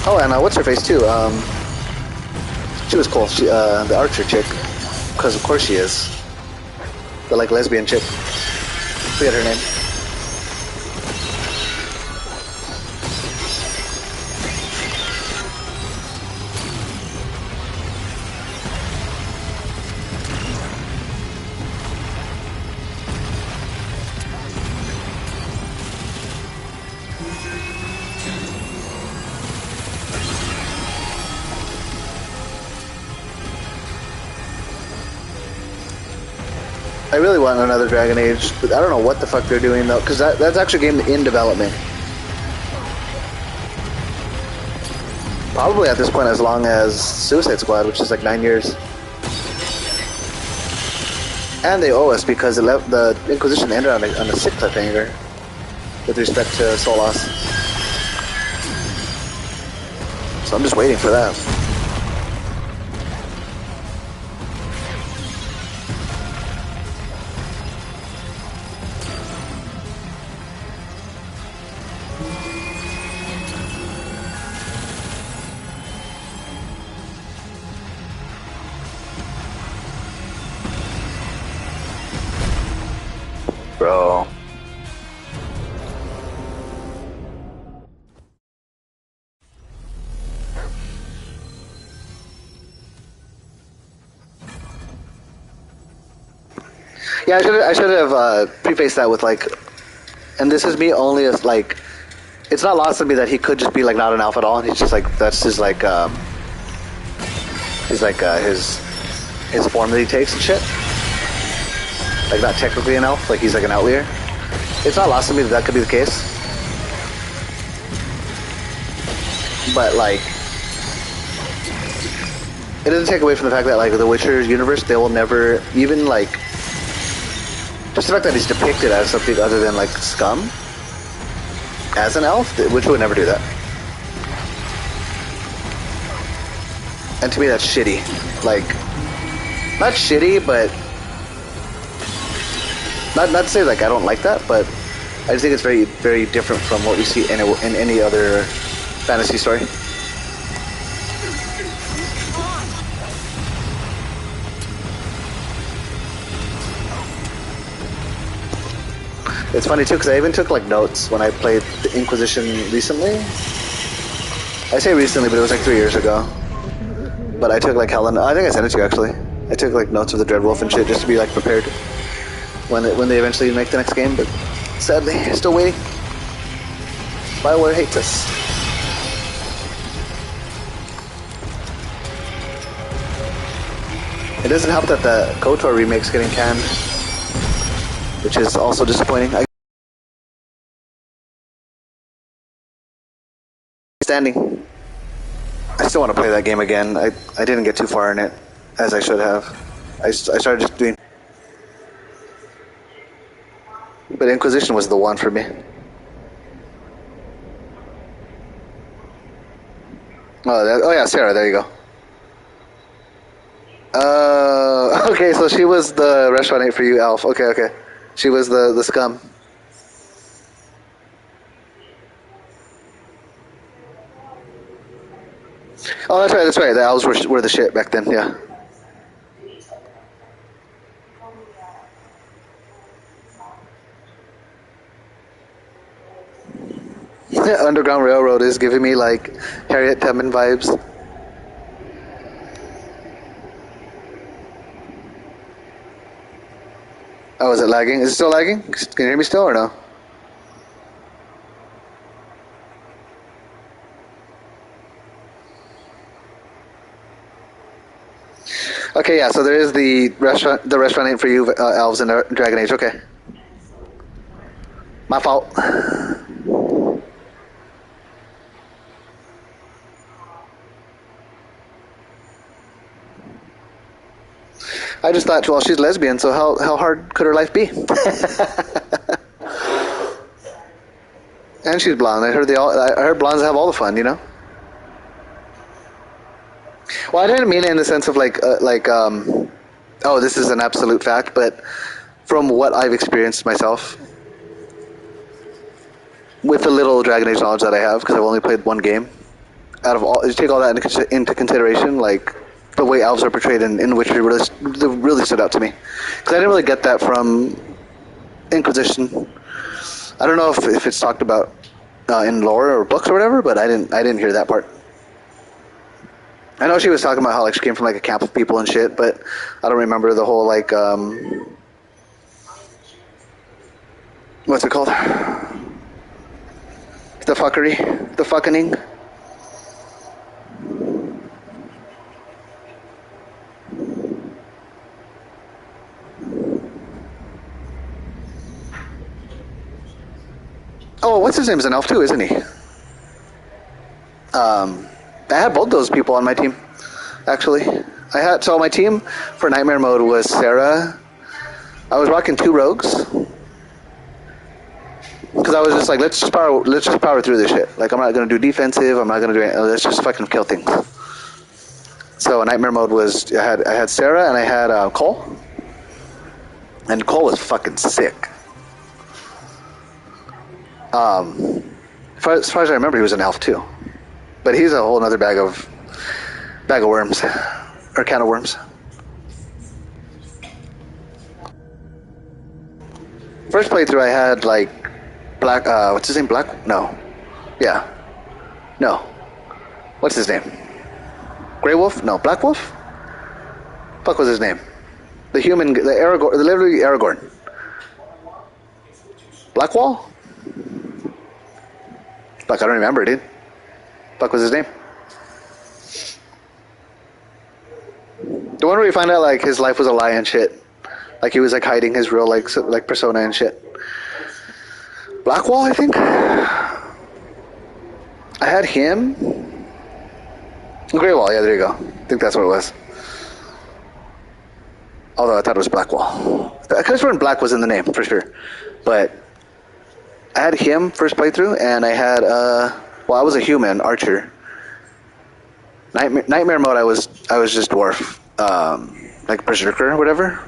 Oh, and what's her face too? She was cool. She the archer chick, because of course she is. The like lesbian chick. Forget her name. I really want another Dragon Age, but I don't know what the fuck they're doing though, because that's actually a game in development. Probably at this point as long as Suicide Squad, which is like 9 years. And they owe us because the Inquisition ended on a sick cliffhanger with respect to Solas. So I'm just waiting for that. Bro. Yeah, I should have prefaced that with like, and this is me only as like, it's not lost on me that he could just be like not an elf at all. He's just like that's his like his form that he takes and shit. Like not technically an elf, like he's like an outlier. It's not lost on me that that could be the case. But like, it doesn't take away from the fact that like the Witcher universe, they will never even like. Just the fact that he's depicted as something other than like scum, as an elf, which would never do that. And to me, that's shitty. Like, not shitty, but not to say like I don't like that, but I just think it's very, very different from what we see in any other fantasy story. It's funny too, because I even took like notes when I played the Inquisition recently. I say recently, but it was like 3 years ago. But I took like Helen. I think I sent it to you actually. I took like notes of the Dreadwolf and shit just to be like prepared when they eventually make the next game. But sadly, still waiting. BioWare hates us. It doesn't help that the KOTOR remake's getting canned, which is also disappointing. Standing. I still want to play that game again. I didn't get too far in it, as I should have. I started just doing... But Inquisition was the one for me. Oh yeah, Sarah, there you go. Okay, so she was the restaurant ate for you, Elf. Okay. She was the scum. Oh, that's right. The elves were the shit back then, yeah. Underground Railroad is giving me like Harriet Tubman vibes. Oh, is it lagging? Is it still lagging? Can you hear me still or no? Okay, yeah. So there is the restaurant name for you, elves in Dragon Age. Okay, my fault. I just thought, well, she's lesbian, so how hard could her life be? And she's blonde. I heard blondes have all the fun, you know. Well, I didn't mean it in the sense of oh, this is an absolute fact, but from what I've experienced myself, with the little Dragon Age knowledge that I have, because I've only played one game, out of all, you take all that into consideration, like the way elves are portrayed in Witcher really stood out to me, because I didn't really get that from Inquisition. I don't know if it's talked about in lore or books or whatever, but I didn't hear that part. I know she was talking about how like she came from like a camp of people and shit, but I don't remember the whole like what's it called? The fuckery, the fucking. Oh, what's his name? Is an elf too, isn't he? I had both those people on my team, actually. So my team for Nightmare mode was Sarah. I was rocking 2 rogues. Because I was just like, let's just power through this shit. Like, I'm not gonna do defensive, I'm not gonna do anything, let's just fucking kill things. So Nightmare mode was, I had Sarah and I had Cole. And Cole was fucking sick. As far as I remember, he was an elf too. But he's a whole other bag of worms. Or can of worms. First playthrough I had like Black, what's his name? Black? No. Yeah. No. What's his name? Grey Wolf? No, Black Wolf? Fuck was his name? The human, the Aragorn, literally Aragorn. Blackwall? Fuck, I don't remember, dude. Fuck was his name? The one where you find out like his life was a lie and shit. Like he was like hiding his real like persona and shit. Blackwall, I think. I had him. Grey Wall, yeah, there you go. I think that's what it was. Although I thought it was Blackwall. I could have sworn Black was in the name for sure. But I had him first playthrough, and I had I was a human archer. Nightmare mode, I was just dwarf, like berserker or whatever.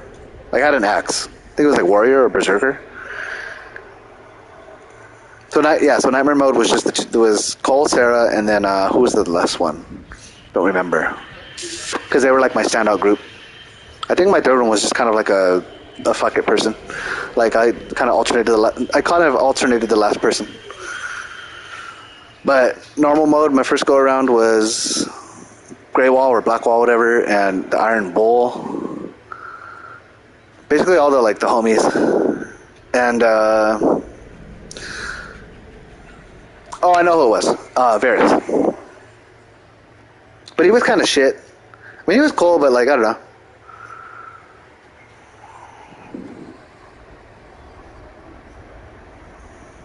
Like I had an axe. I think it was like warrior or berserker. So Nightmare mode was just there was Cole, Sarah, and then who was the last one? Don't remember. Because they were like my standout group. I think my third one was just kind of like a fuck it person. Like I kind of alternated the last person. But normal mode, my first go around was Grey Wall or Black Wall, whatever, and the Iron Bull. Basically all the homies. And oh, I know who it was. Varys. But he was kind of shit. I mean, he was cool, but like I don't know.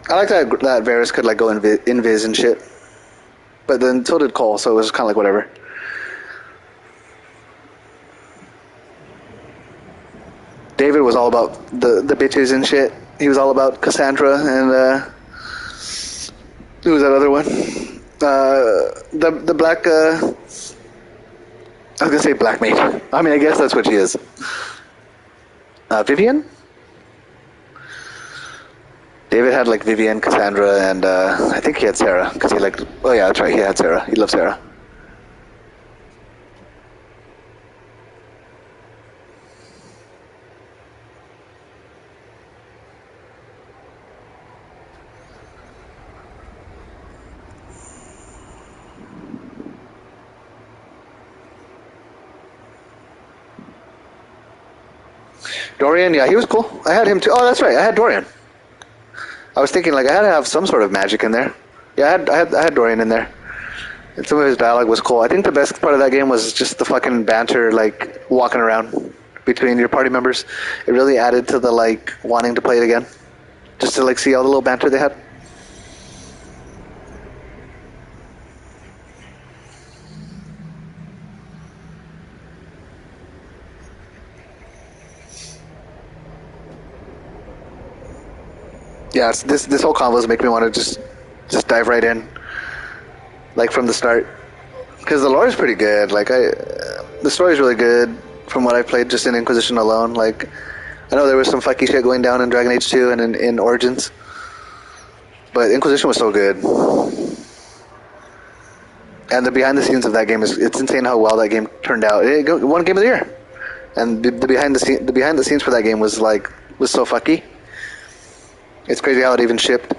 I like that Varys could like go invis and shit. But then so did Cole, so it was kind of like whatever. David was all about the bitches and shit. He was all about Cassandra and who was that other one? The black I was gonna say black mage. I mean, I guess that's what she is. Vivian? David had like Vivian, Cassandra, and I think he had Sarah because he liked. Oh yeah, that's right. He had Sarah. He loved Sarah. Dorian, yeah, he was cool. I had him too. Oh, that's right. I had Dorian. I was thinking like I had to have some sort of magic in there. Yeah, I had Dorian in there. And some of his dialogue was cool. I think the best part of that game was just the fucking banter, like walking around between your party members. It really added to the like wanting to play it again, just to like see all the little banter they had. Yeah, this whole convo is making me want to just dive right in, like from the start, because the lore is pretty good. Like the story is really good from what I played just in Inquisition alone. Like I know there was some fucky shit going down in Dragon Age 2 and in Origins, but Inquisition was so good. And the behind the scenes of that game it's insane how well that game turned out. It won Game of the Year, and the behind the scenes for that game was so fucky. It's crazy how it even shipped.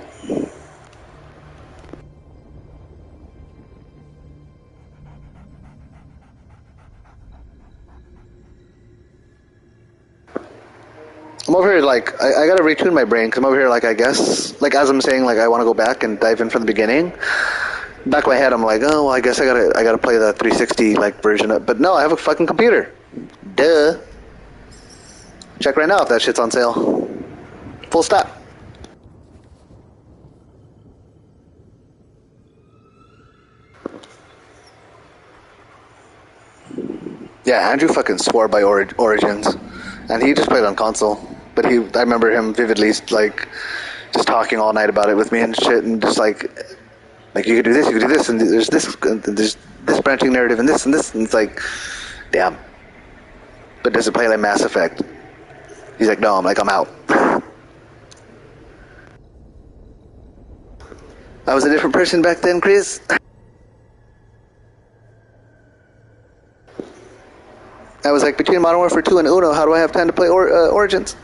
I'm over here like I gotta retune my brain because I'm over here like I guess like as I'm saying like I want to go back and dive in from the beginning. Back of my head I'm like, oh well, I guess I gotta play the 360 like version of, but no, I have a fucking computer. Duh. Check right now if that shit's on sale. Full stop. Yeah, Andrew fucking swore by Origins, and he just played on console. But I remember him vividly, like, just talking all night about it with me and shit, and just like you could do this, you could do this, and there's this branching narrative, and this, and it's like, damn. But does it play like Mass Effect? He's like, no. I'm like, I'm out. I was a different person back then, Chris. I was like, between Modern Warfare 2 and Uno, how do I have time to play Origins?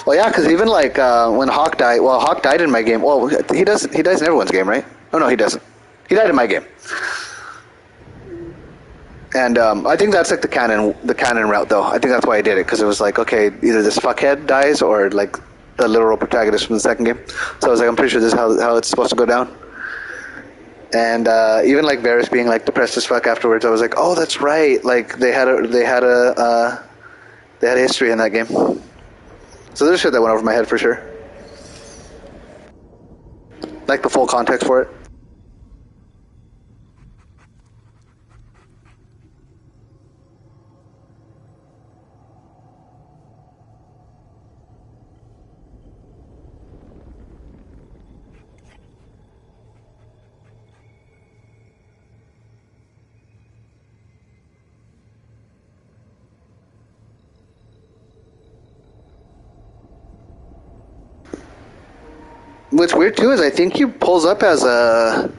Well, yeah, because even like when Hawk died, well, Hawk died in my game. Well, he dies in everyone's game, right? Oh no, he doesn't. He died in my game. And I think that's like the canon route, though. I think that's why I did it, because it was like, okay, either this fuckhead dies or like the literal protagonist from the second game. So I was like, I'm pretty sure this is how it's supposed to go down. And even like Varys being like depressed as fuck afterwards, I was like, oh, that's right. Like they had a history in that game. So there's shit that went over my head for sure. Like the full context for it. What's weird too is I think he pulls up as a,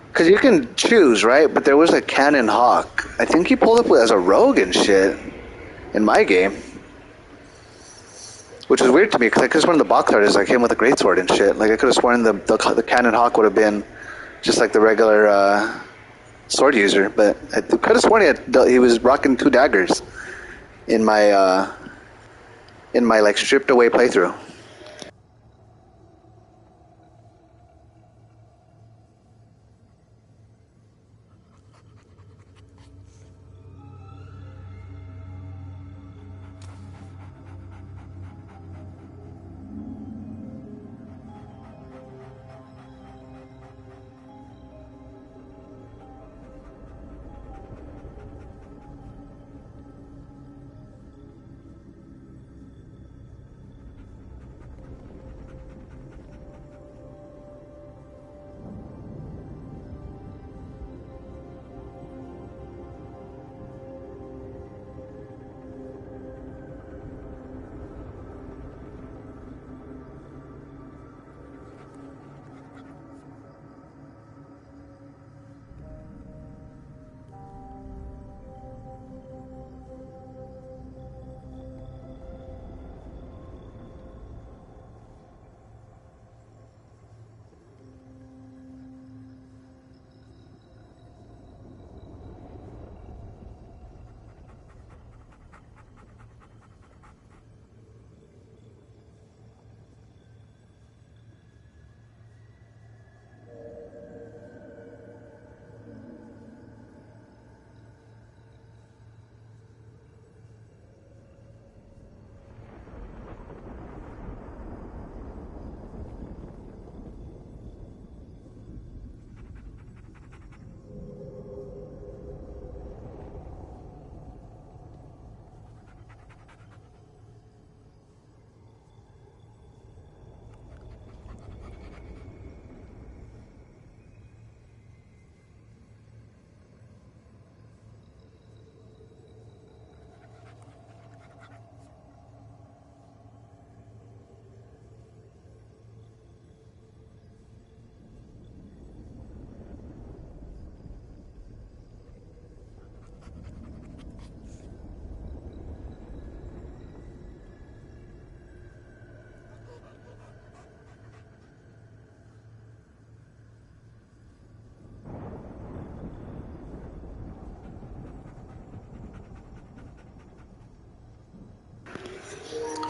because you can choose, right? But there was a Cannon Hawk. I think he pulled up as a rogue and shit in my game, which is weird to me because I could have sworn the box art is like him with a greatsword and shit. Like I could have sworn the Cannon Hawk would have been just like the regular sword user, but I could have sworn he was rocking 2 daggers in my like stripped away playthrough.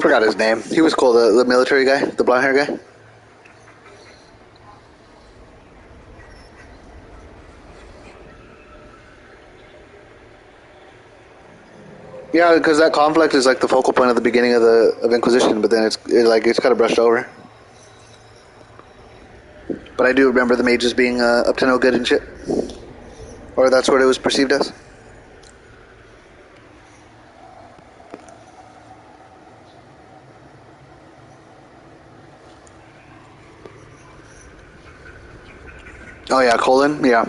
Forgot his name. He was cool, the military guy, the blonde hair guy. Yeah, because that conflict is like the focal point of the beginning of Inquisition, but then it's kind of brushed over. But I do remember the mages being up to no good and shit. Or that's what it was perceived as. Oh yeah, Colin, yeah.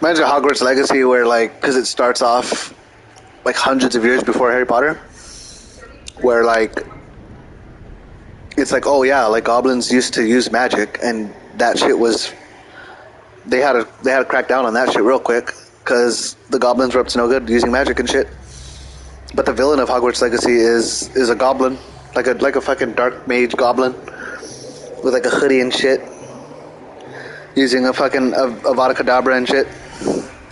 Imagine Hogwarts Legacy where, like, because it starts off like hundreds of years before Harry Potter, where like it's like, oh yeah, like goblins used to use magic, and that shit was they had to crack down on that shit real quick because the goblins were up to no good using magic and shit. But the villain of Hogwarts Legacy is a goblin, like a fucking dark mage goblin with like a hoodie and shit, using a fucking Avada Kedavra and shit,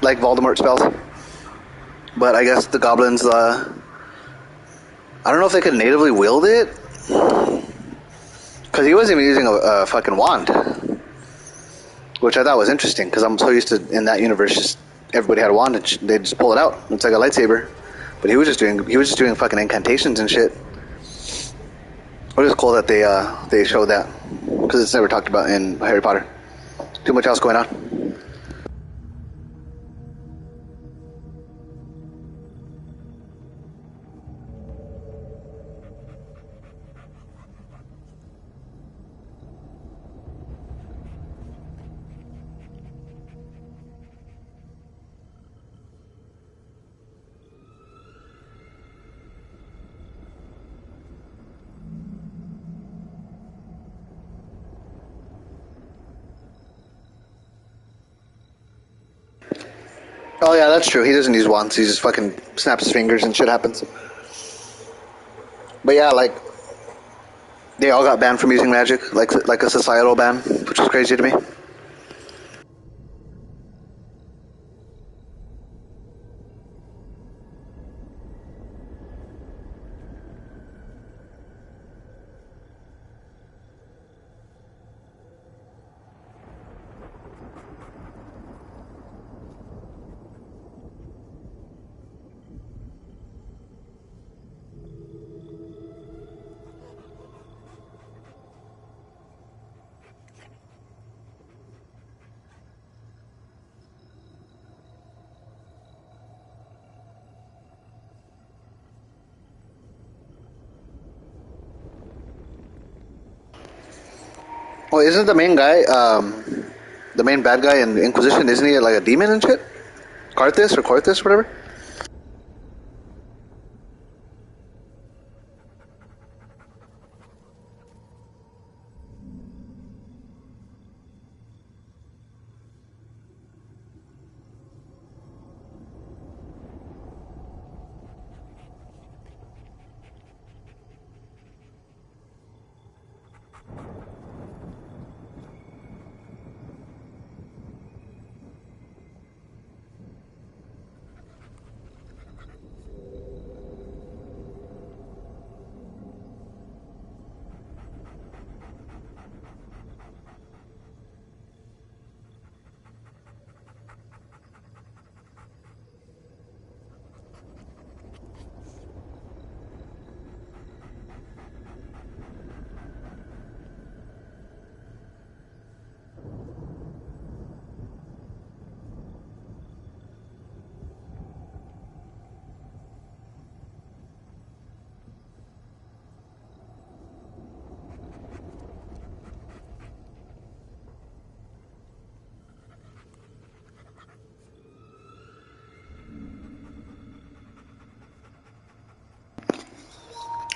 like Voldemort spells. But I guess the goblins, I don't know if they could natively wield it, because he wasn't even using a fucking wand, which I thought was interesting, because I'm so used to, in that universe, just everybody had a wand and they just pull it out. It's like a lightsaber. But he was just doing fucking incantations and shit. It was cool that they showed that, because it's never talked about in Harry Potter. Too much else going on. Oh yeah, that's true. He doesn't use wands. He just fucking snaps his fingers and shit happens. But yeah, like they all got banned from using magic, like a societal ban, which is crazy to me. Well, isn't the main guy, the main bad guy in the Inquisition, isn't he like a demon and shit? Carthus or Corthus, whatever?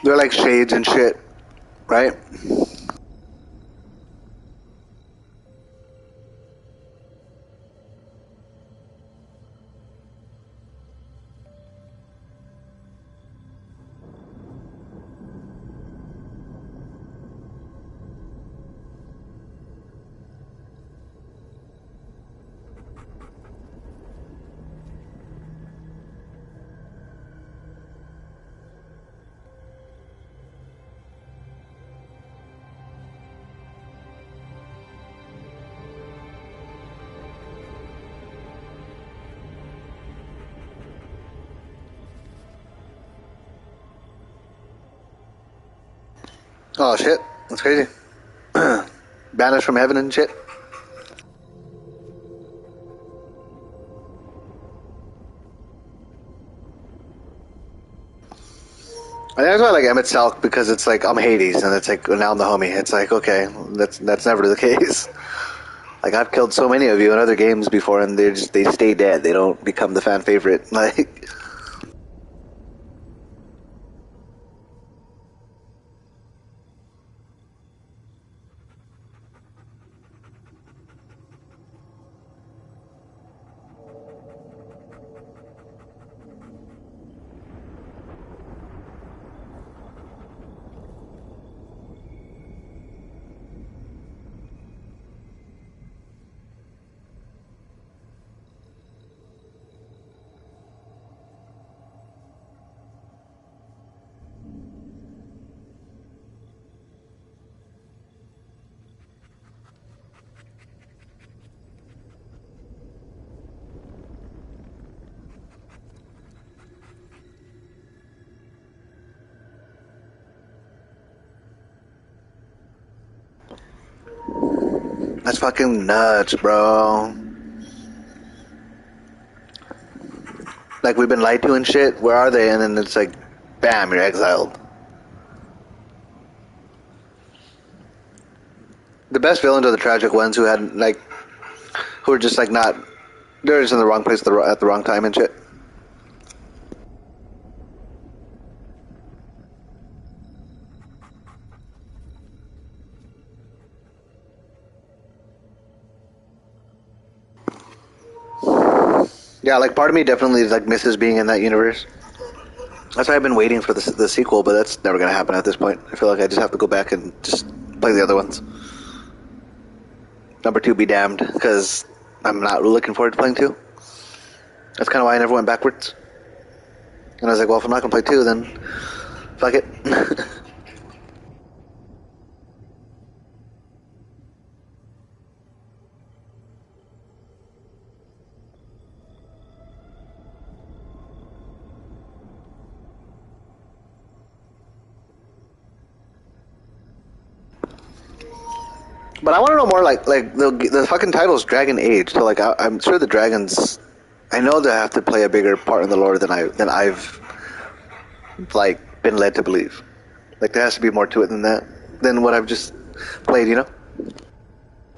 They're like shades and shit, right? Oh shit, that's crazy. Banished from heaven and shit. And that's why I like Emmett Salk, because it's like I'm Hades and it's like now I'm the homie. It's like okay, that's never the case. Like I've killed so many of you in other games before, and they stay dead. They don't become the fan favorite. Like that's fucking nuts, bro. Like we've been lied to and shit. Where are they? And then it's like, bam, you're exiled. The best villains are the tragic ones who had like, who are just like not, they're just in the wrong place at the wrong time and shit. Yeah, like part of me definitely like misses being in that universe. That's why I've been waiting for the sequel, but that's never gonna happen at this point. I feel like I just have to go back and just play the other ones. Number 2 be damned, because I'm not really looking forward to playing 2. That's kind of why I never went backwards. And I was like, well, if I'm not gonna play 2, then fuck it. But I want to know more. Like the fucking title's Dragon Age, so like I'm sure the dragons. I know they have to play a bigger part in the lore than I've like been led to believe. Like there has to be more to it than that, than what I've just played. You know.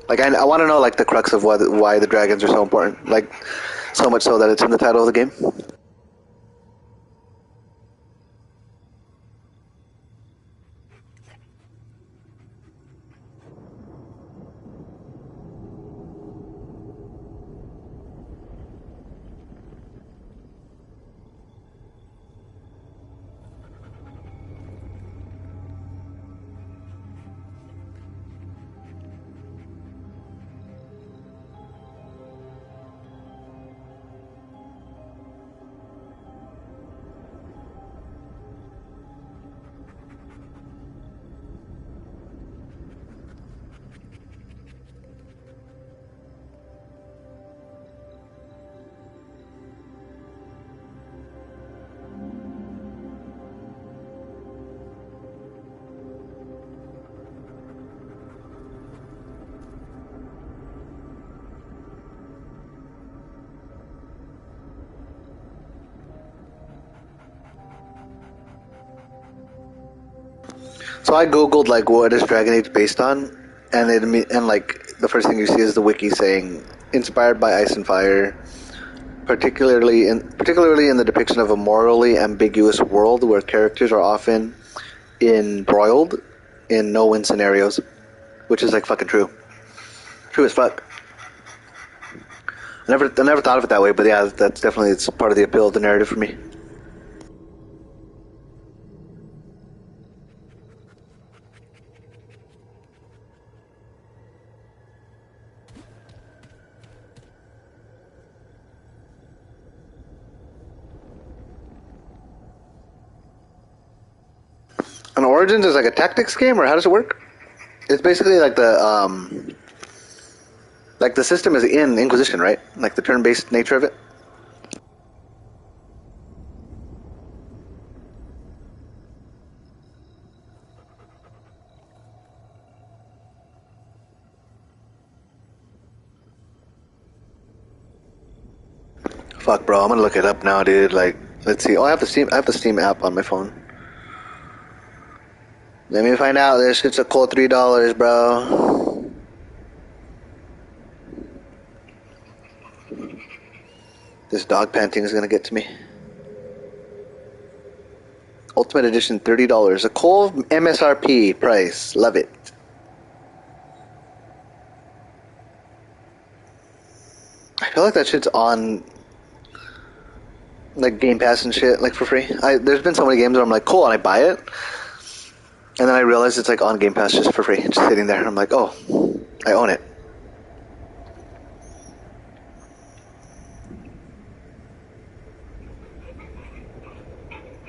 Like I want to know like the crux of why the dragons are so important. Like so much so that it's in the title of the game. So I googled like what is Dragon Age based on, and like the first thing you see is the wiki saying inspired by Ice and Fire, particularly in the depiction of a morally ambiguous world where characters are often embroiled in no-win scenarios, which is like fucking true as fuck. I never thought of it that way, but yeah, that's definitely it's part of the appeal of the narrative for me. And Origins is like a tactics game, or how does it work? It's basically like the system is in Inquisition, right? Like the turn-based nature of it. Fuck, bro. I'm gonna look it up now, dude. Like, let's see. Oh, I have the Steam app on my phone. Let me find out. This shit's a cool $3, bro. This dog panting is gonna get to me. Ultimate Edition, $30. A cool MSRP price. Love it. I feel like that shit's on like Game Pass and shit, like for free. There's been so many games where I'm like, cool, and I buy it, and then I realize it's like on Game Pass just for free. It's just sitting there. I'm like, oh, I own it.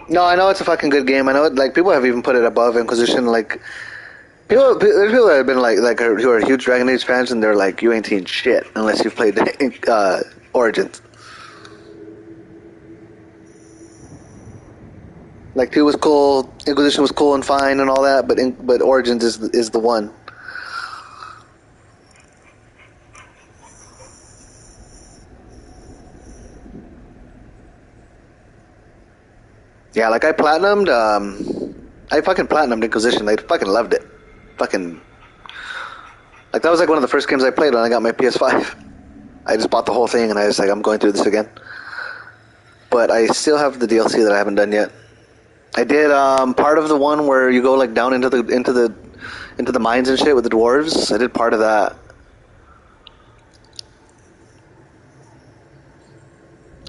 No, I know it's a fucking good game. I know it, like people have even put it above Inquisition. Like there's people that have been like who are huge Dragon Age fans, and they're like, you ain't seen shit unless you've played Origins. Like 2 was cool, Inquisition was cool and fine and all that, but Origins is the one. Yeah, like I platinumed, I fucking platinumed Inquisition. I fucking loved it. Fucking, like that was like one of the first games I played when I got my PS5. I just bought the whole thing and I was like, I'm going through this again. But I still have the DLC that I haven't done yet. I did part of the one where you go like down into the mines and shit with the dwarves. I did part of that.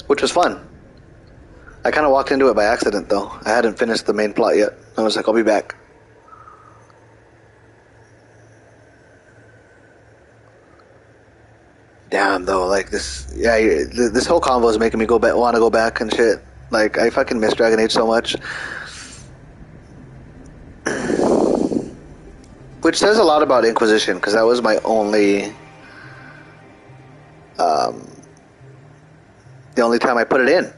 Which was fun. I kind of walked into it by accident, though. I hadn't finished the main plot yet. I was like, I'll be back. Damn, though, like this, yeah, this whole convo is making me want to go back and shit. Like, I fucking miss Dragon Age so much. Which says a lot about Inquisition, because that was my only, the only time I put it in.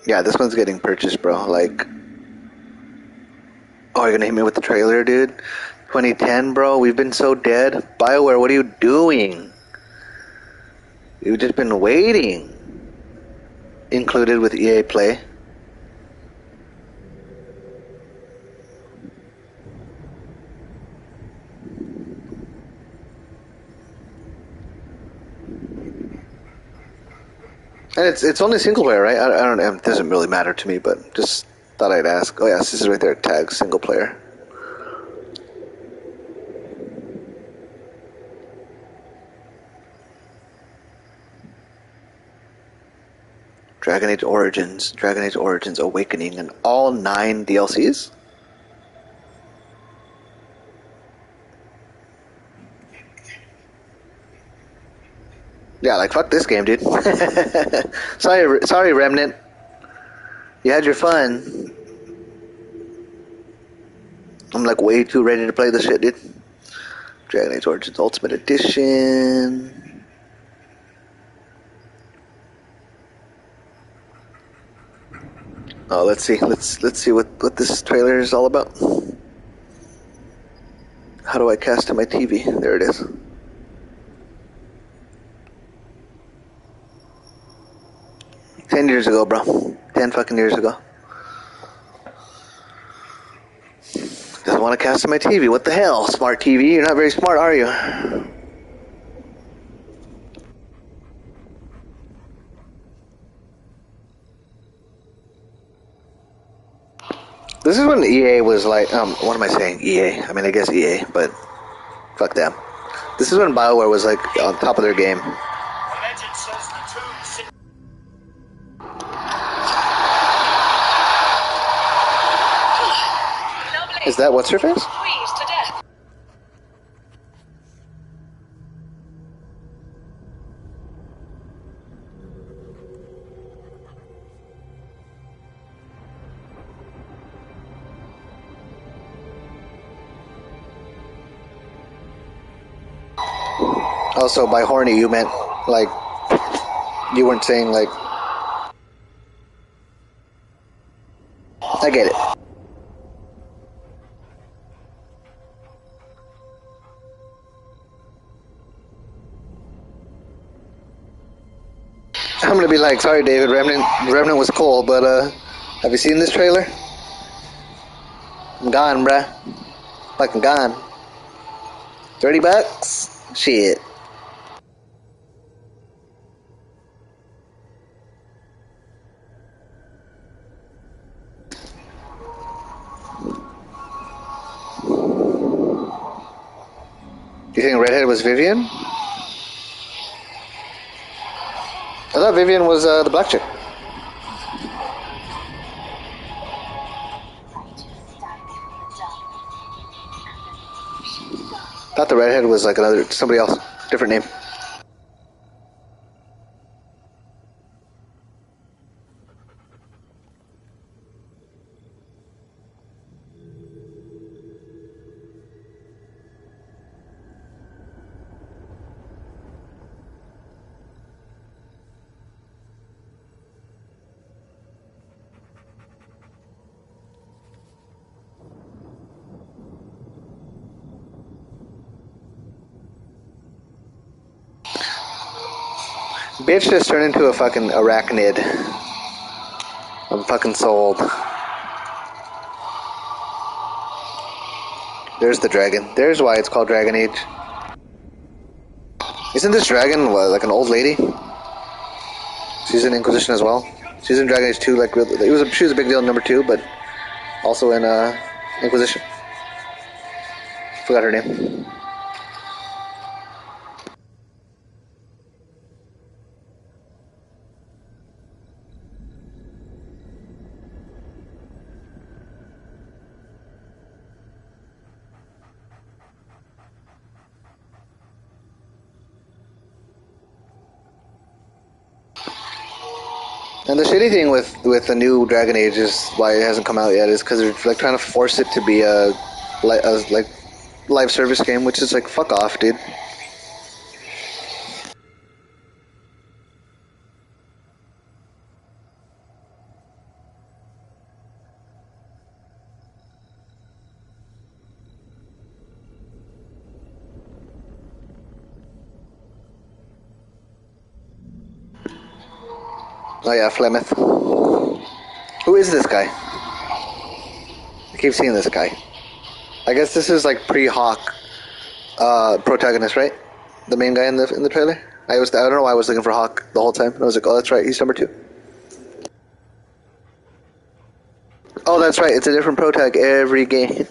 Yeah, this one's getting purchased, bro. Like, oh, you're gonna hit me with the trailer, dude? 2010, bro. We've been so dead. BioWare, what are you doing? You've just been waiting. Included with EA Play. And it's only single player, right? I don't know. It doesn't really matter to me, but just thought I'd ask. Oh, yeah, this is right there. Tag single player. Dragon Age Origins Awakening, and all 9 DLCs? Yeah, like fuck this game, dude. Sorry, Remnant. You had your fun. I'm like way too ready to play this shit, dude. Dragon Age Origins Ultimate Edition. Oh, let's see. Let's see what this trailer is all about. How do I cast to my TV? There it is. $10 years ago, bro. 10 fucking years ago. Doesn't want to cast to my TV. What the hell, smart TV? You're not very smart, are you? This is when EA was like, what am I saying? EA. I mean, I guess EA, but fuck them. This is when BioWare was like on top of their game. Is that what's her face? Also, by horny, you meant, like, you weren't saying, like... I get it. I'm gonna be like, sorry, David, Remnant was cool, but, have you seen this trailer? I'm gone, bruh. Fucking gone. $30? Shit. Do you think Redhead was Vivian? I thought Vivian was the black chick. Thought the redhead was like somebody else, different name. Bitch just turned into a fucking arachnid. I'm fucking sold. There's the dragon. There's why it's called Dragon Age. Isn't this dragon like an old lady? She's in Inquisition as well. She's in Dragon Age 2. Like she was a big deal in number 2, but also in Inquisition. Forgot her name. And the shitty thing with the new Dragon Age is why it hasn't come out yet is because they're like trying to force it to be a like live service game, which is like fuck off, dude. Oh yeah, Flemeth. Who is this guy? I keep seeing this guy. I guess this is like pre-Hawk protagonist, right? The main guy in the trailer. I don't know why I was looking for Hawk the whole time. I was like, oh, that's right, he's number 2. Oh, that's right, it's a different protag every game.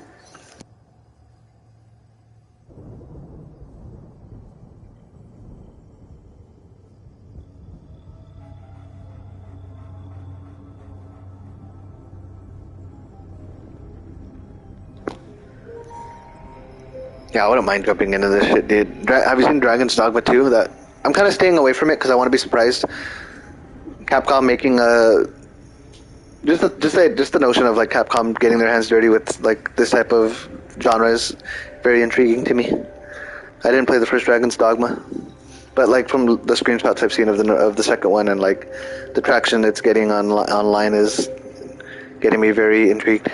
Yeah, I wouldn't mind jumping into this shit, dude. Have you seen Dragon's Dogma 2? That I'm kind of staying away from it because I want to be surprised. Capcom making a just the notion of like Capcom getting their hands dirty with like this type of genre is very intriguing to me. I didn't play the first Dragon's Dogma, but like from the screenshots I've seen of the second one and like the traction it's getting online is getting me very intrigued.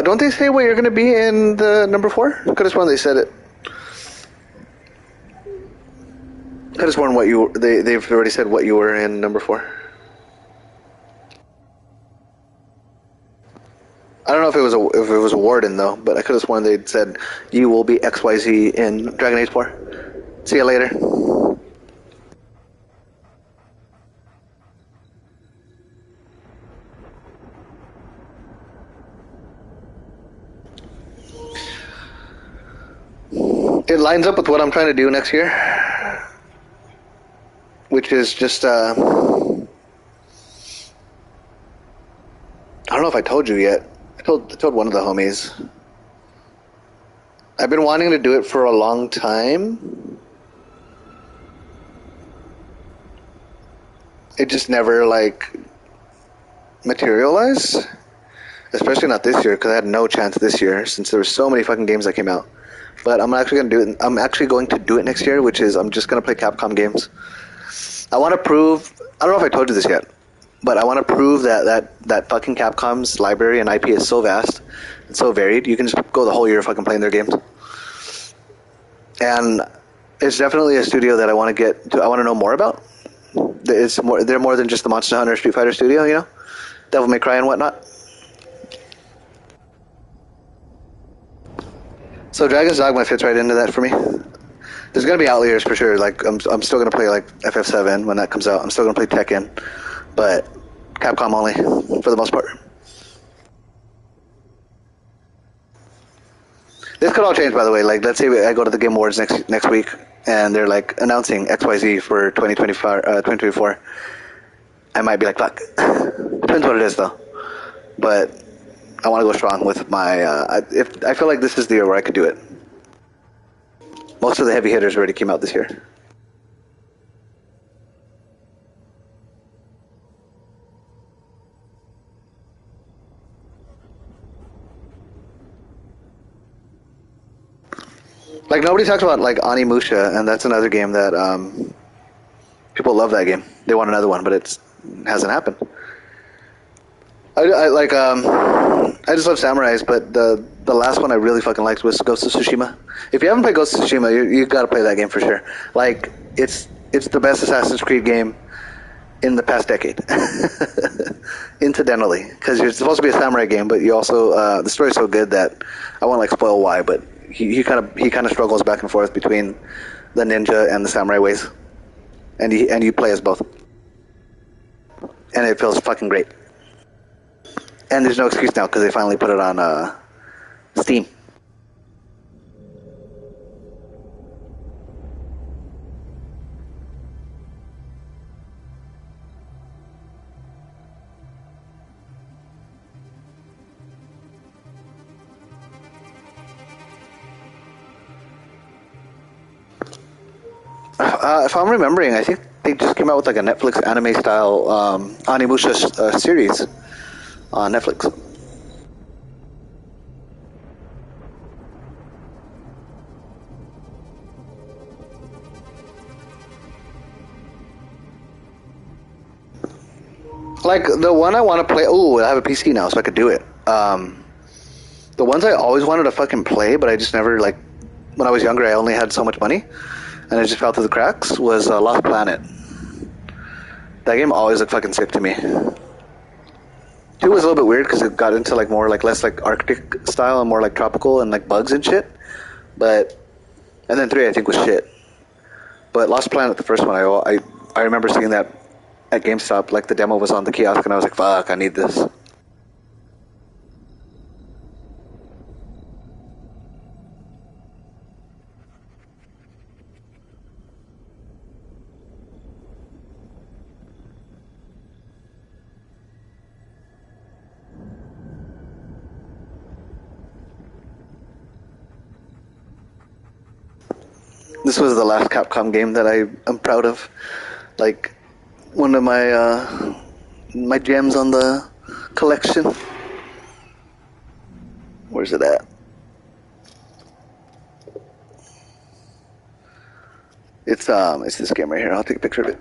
Don't they say what you're going to be in the number 4? I could have sworn they said it. I could have sworn they've already said what you were in number 4. I don't know if it was a warden though, but I could have sworn they'd said you will be XYZ in Dragon Age 4. See you later. It lines up with what I'm trying to do next year, which is just I don't know if I told you yet. I told one of the homies. I've been wanting to do it for a long time. It just never materialized, especially not this year because I had no chance this year since there were so many fucking games that came out. But I'm actually going to do it. I'm actually going to do it next year, which is I'm just going to play Capcom games. I want to prove. I don't know if I told you this yet, but I want to prove that fucking Capcom's library and IP is so vast and so varied. You can just go the whole year fucking playing their games. And it's definitely a studio that I want to get to. I want to know more about. It's more. They're more than just the Monster Hunter Street Fighter studio, you know, Devil May Cry and whatnot. So Dragon's Dogma fits right into that for me. There's gonna be outliers for sure. Like I'm still gonna play like FF7 when that comes out. I'm still gonna play Tekken, but Capcom only for the most part. This could all change, by the way. Like let's say I go to the Game Awards next week and they're like announcing XYZ for 2024. I might be like, fuck. Depends what it is though. But I want to go strong with my. If I feel like this is the year where I could do it. Most of the heavy hitters already came out this year. Like nobody talks about like Onimusha, and that's another game that people love that game. They want another one, but it hasn't happened. I just love samurais, but the last one I really fucking liked was Ghost of Tsushima. If you haven't played Ghost of Tsushima, you got to play that game for sure. Like it's the best Assassin's Creed game in the past decade, incidentally, because you're supposed to be a samurai game, but you also the story's so good that I won't like spoil why, but he kind of struggles back and forth between the ninja and the samurai ways, and you play as both, and it feels fucking great. And there's no excuse now because they finally put it on Steam. If I'm remembering, I think they just came out with like a Netflix anime style Onimusha series on Netflix. Like the one I want to play. Oh, I have a PC now, so I could do it. The ones I always wanted to fucking play, but I just never like. When I was younger, I only had so much money, and I just fell through the cracks. Was Lost Planet. That game always looked fucking sick to me. 2 was a little bit weird because it got into like more like less like Arctic style and more like tropical and like bugs and shit. And then 3 I think was shit. But Lost Planet, the first one, I remember seeing that at GameStop. Like the demo was on the kiosk and I was like, fuck, I need this. This was the last Capcom game that I am proud of. Like one of my gems on the collection. Where's it at? It's this game right here. I'll take a picture of it.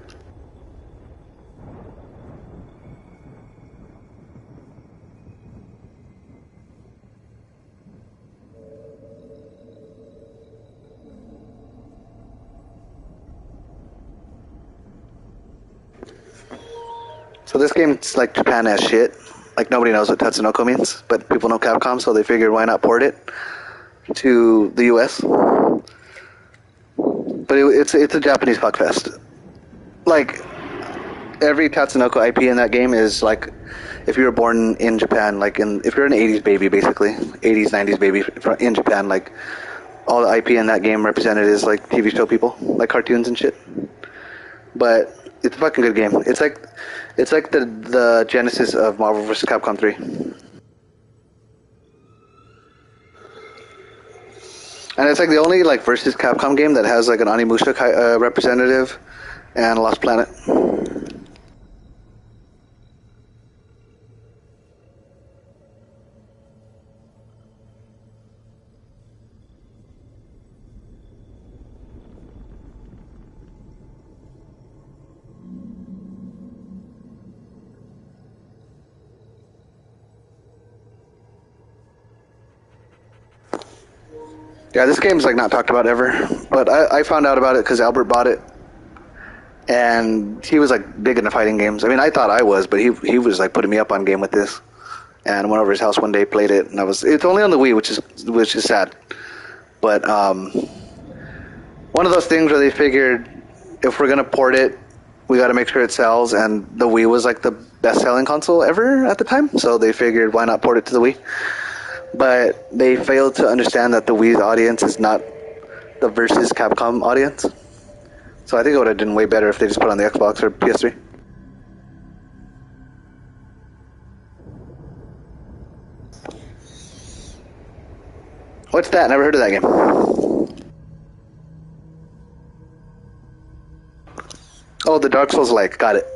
So this game's like Japan as shit. Like nobody knows what Tatsunoko means, but people know Capcom, so they figured why not port it to the US. But it's a Japanese fuckfest. Like every Tatsunoko IP in that game is like if you were born in Japan, like if you're an 80s baby, basically 80s 90s baby in Japan, like all the IP in that game represented is like TV show people, like cartoons and shit. But it's a fucking good game. It's like the genesis of Marvel vs. Capcom 3. And it's like the only like versus Capcom game that has like an Onimusha representative and Lost Planet. Yeah, this game's like not talked about ever, but I found out about it because Albert bought it, and he was like big into fighting games. I mean, I thought I was, but he was like putting me up on game with this, and went over to his house one day, played it, and it's only on the Wii, which is sad, but one of those things where they figured if we're gonna port it, we got to make sure it sells, and the Wii was like the best-selling console ever at the time, so they figured why not port it to the Wii. But they failed to understand that the Wii's audience is not the versus Capcom audience. So I think it would have done way better if they just put it on the Xbox or PS3. What's that? Never heard of that game. Oh, the Dark Souls-like. Got it.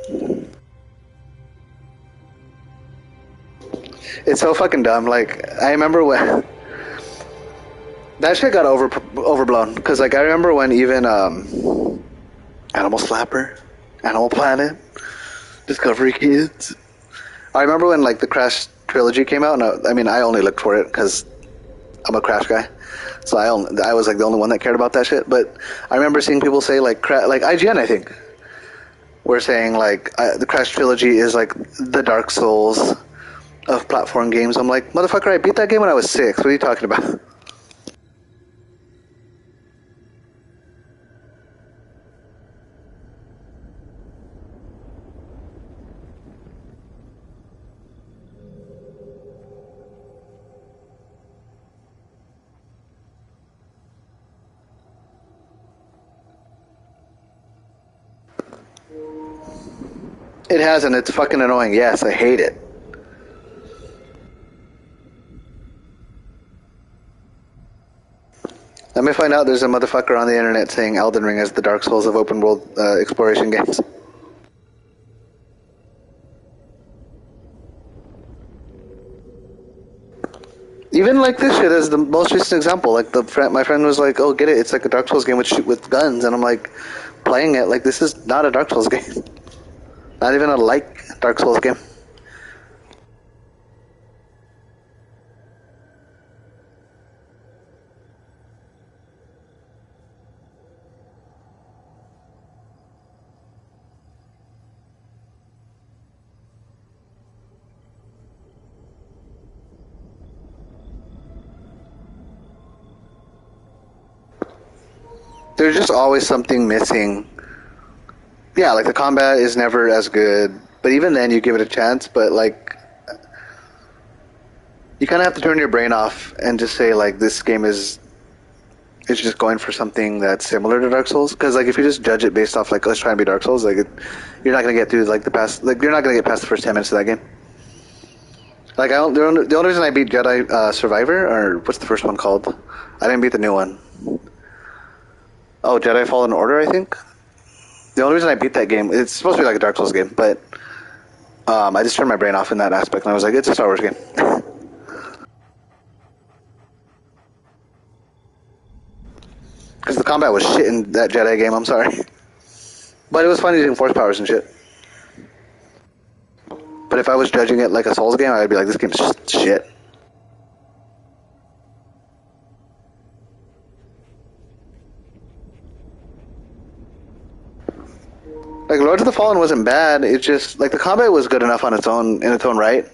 It's so fucking dumb. Like, I remember when that shit got overblown. Because, like, I remember when even Animal Slapper, Animal Planet, Discovery Kids. I remember when, like, the Crash trilogy came out. And I only looked for it because I'm a Crash guy. So I was, like, the only one that cared about that shit. But I remember seeing people say, like IGN, I think, were saying, like, the Crash trilogy is, like, the Dark Souls of platform games. I'm like, motherfucker, I beat that game when I was 6. What are you talking about? It has, and it's fucking annoying. Yes, I hate it. Let me find out there's a motherfucker on the internet saying Elden Ring is the Dark Souls of open world exploration games. Even like this shit is the most recent example. Like my friend was like, "Oh, get it? It's like a Dark Souls game with guns," and I'm like, playing it like this is not a Dark Souls game, not even a like Dark Souls game. There's just always something missing. Yeah, like the combat is never as good, but even then you give it a chance, but like you kind of have to turn your brain off and just say like this game is it's just going for something that's similar to Dark Souls, because like if you just judge it based off like let's try and be Dark Souls, like you're not going to get through like you're not going to get past the first 10 minutes of that game. Like the only reason I beat Jedi Survivor, or what's the first one called? I didn't beat the new one. Oh, Jedi Fallen Order, I think. The only reason I beat that game, it's supposed to be like a Dark Souls game, but I just turned my brain off in that aspect, and I was like, it's a Star Wars game. The combat was shit in that Jedi game, I'm sorry. But it was fun using force powers and shit. But if I was judging it like a Souls game, I'd be like, this game's just shit. Like, Lords of the Fallen wasn't bad. It just, like, the combat was good enough on its own, in its own right.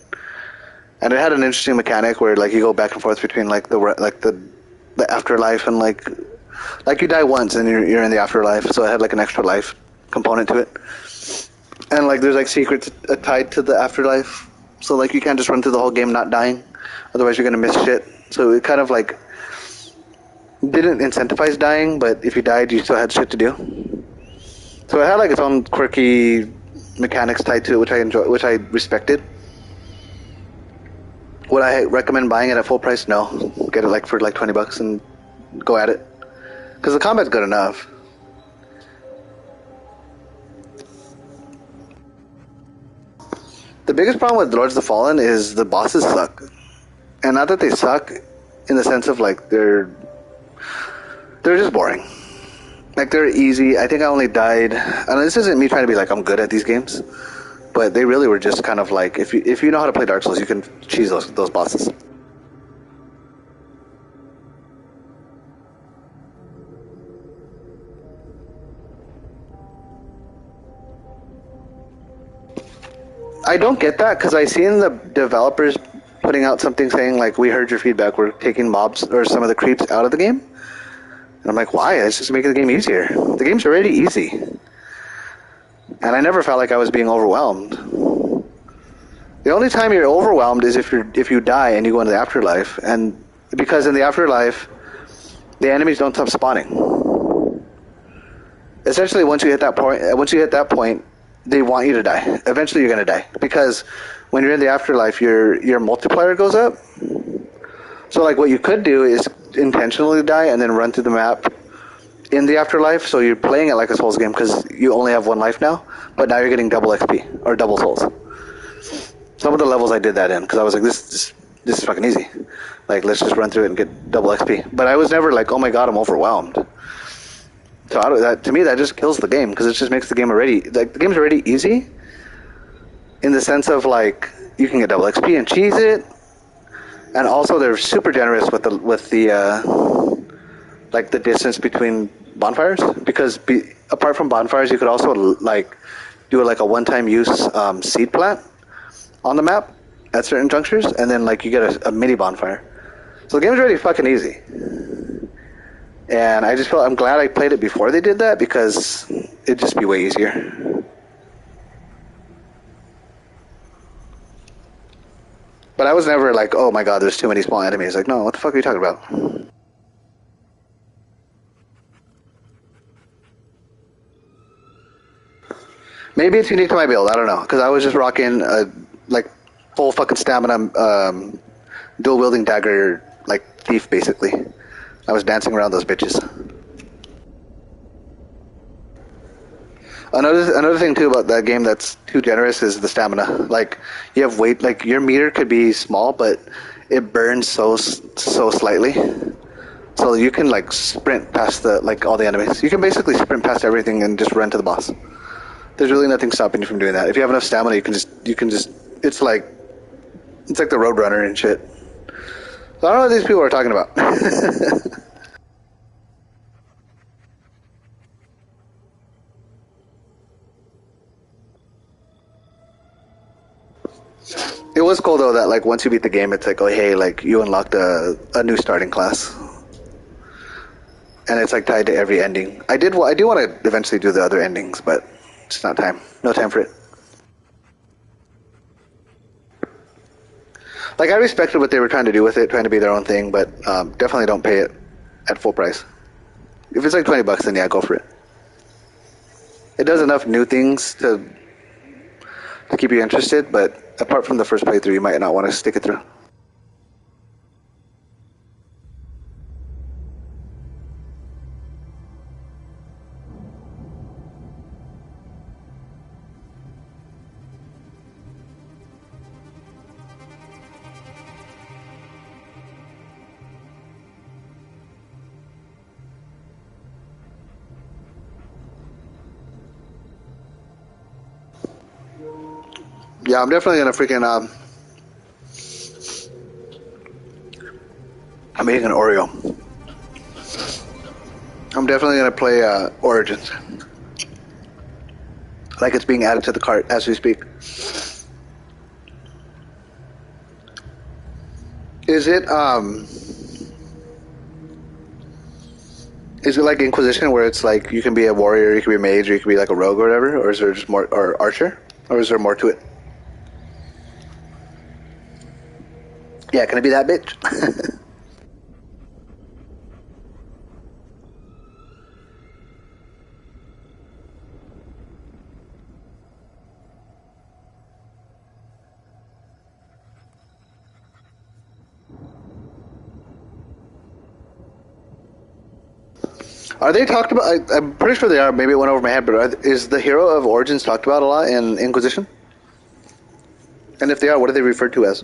And it had an interesting mechanic where, like, you go back and forth between, like, the afterlife and, like you die once and you're in the afterlife. So it had, like, an extra life component to it. And, like, there's, like, secrets tied to the afterlife. So, like, you can't just run through the whole game not dying. Otherwise, you're going to miss shit. So it kind of, like, didn't incentivize dying, but if you died, you still had shit to do. So it had, like, its own quirky mechanics tied to it, which I enjoy, which I respected. Would I recommend buying it at full price? No. Get it, like, for, like, $20 and go at it. Because the combat's good enough. The biggest problem with Lords of the Fallen is the bosses suck. And not that they suck in the sense of, like, they're just boring. Like, they're easy. I think I only died... And this isn't me trying to be like, I'm good at these games. But they really were just kind of like... If you know how to play Dark Souls, you can cheese those bosses. I don't get that, because I seen the developers putting out something saying, like, we heard your feedback, we're taking mobs or some of the creeps out of the game. And I'm like, why? It's just making the game easier. The game's already easy. And I never felt like I was being overwhelmed. The only time you're overwhelmed is if you die and you go into the afterlife. And because in the afterlife, the enemies don't stop spawning. Essentially, once you hit that point, they want you to die. Eventually, you're going to die. Because when you're in the afterlife, your multiplier goes up. So, like, what you could do is intentionally die and then run through the map in the afterlife. So you're playing it like a Souls game because you only have one life now. But now you're getting double XP or double souls. Some of the levels I did that in because I was like, this is fucking easy. Like, let's just run through it and get double XP. But I was never like, oh my god, I'm overwhelmed. So to me, that just kills the game because it just makes the game already... Like, the game's already easy in the sense of, like, you can get double XP and cheese it. And also, they're super generous with the like, the distance between bonfires. Because apart from bonfires, you could also, like, do, like, a one-time use seed plant on the map at certain junctures. And then, like, you get a mini bonfire. So the game's already fucking easy. And I'm glad I played it before they did that because it'd just be way easier. But I was never like, oh my god, there's too many small enemies. Like, no, what the fuck are you talking about? Maybe it's unique to my build, I don't know. Because I was just rocking, like, full fucking stamina, dual-wielding dagger, like, thief, basically. I was dancing around those bitches. Another thing too about that game that's too generous is the stamina. Like, you have weight, like, your meter could be small, but it burns so slightly. So you can, like, sprint past all the enemies. You can basically sprint past everything and just run to the boss. There's really nothing stopping you from doing that. If you have enough stamina, you can just it's like the Roadrunner and shit. So I don't know what these people are talking about. It was cool though that, like, once you beat the game, it's like, oh hey, like, you unlocked a new starting class, and it's like tied to every ending. I do want to eventually do the other endings, but it's not time. No time for it. Like, I respected what they were trying to do with it, trying to be their own thing, but definitely don't pay it at full price. If it's like $20, then yeah, go for it. It does enough new things to keep you interested, but apart from the first playthrough, you might not want to stick it through. Yeah, I'm definitely gonna freaking. I'm eating an Oreo. I'm definitely gonna play Origins. Like it's being added to the cart as we speak. Is it Is it like Inquisition where it's like you can be a warrior, you can be a mage, or you can be like a rogue or whatever, or is there just more, or archer, or is there more to it? Yeah, can I be that bitch? Are they talked about? I'm pretty sure they are. Maybe it went over my head, but is the hero of Origins talked about a lot in Inquisition? And if they are, what are they referred to as?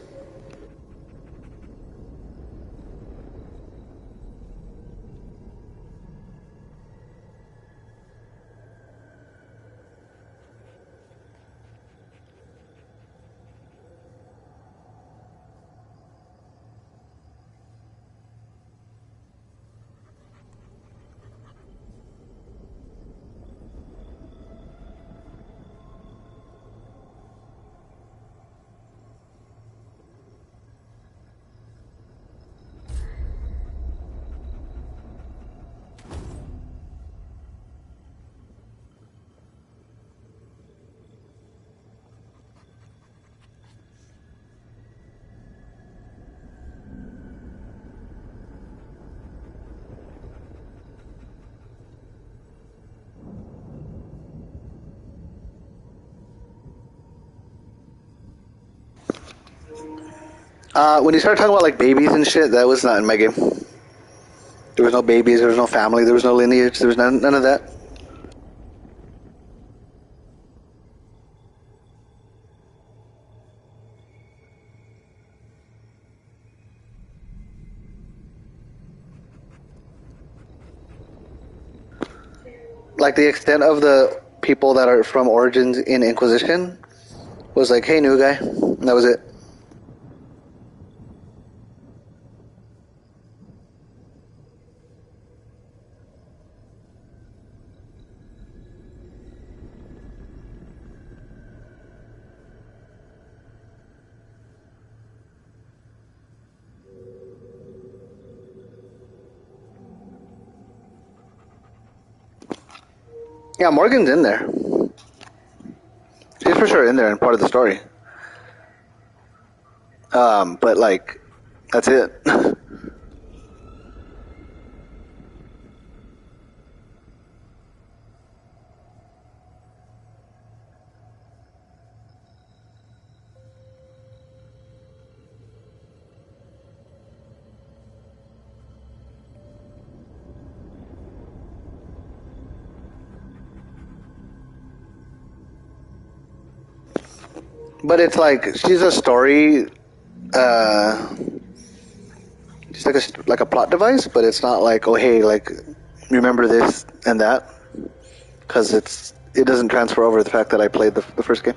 When you started talking about like babies and shit, that was not in my game. There was no babies, there was no family, there was no lineage, there was none of that. Like the extent of the people that are from Origins in Inquisition was like, hey, new guy. And that was it. Yeah, Morgan's in there. She's for sure in there and part of the story. But like, that's it. But it's like she's a story. It's like a plot device, but it's not like, oh hey, like remember this and that, because it doesn't transfer over the fact that I played the first game.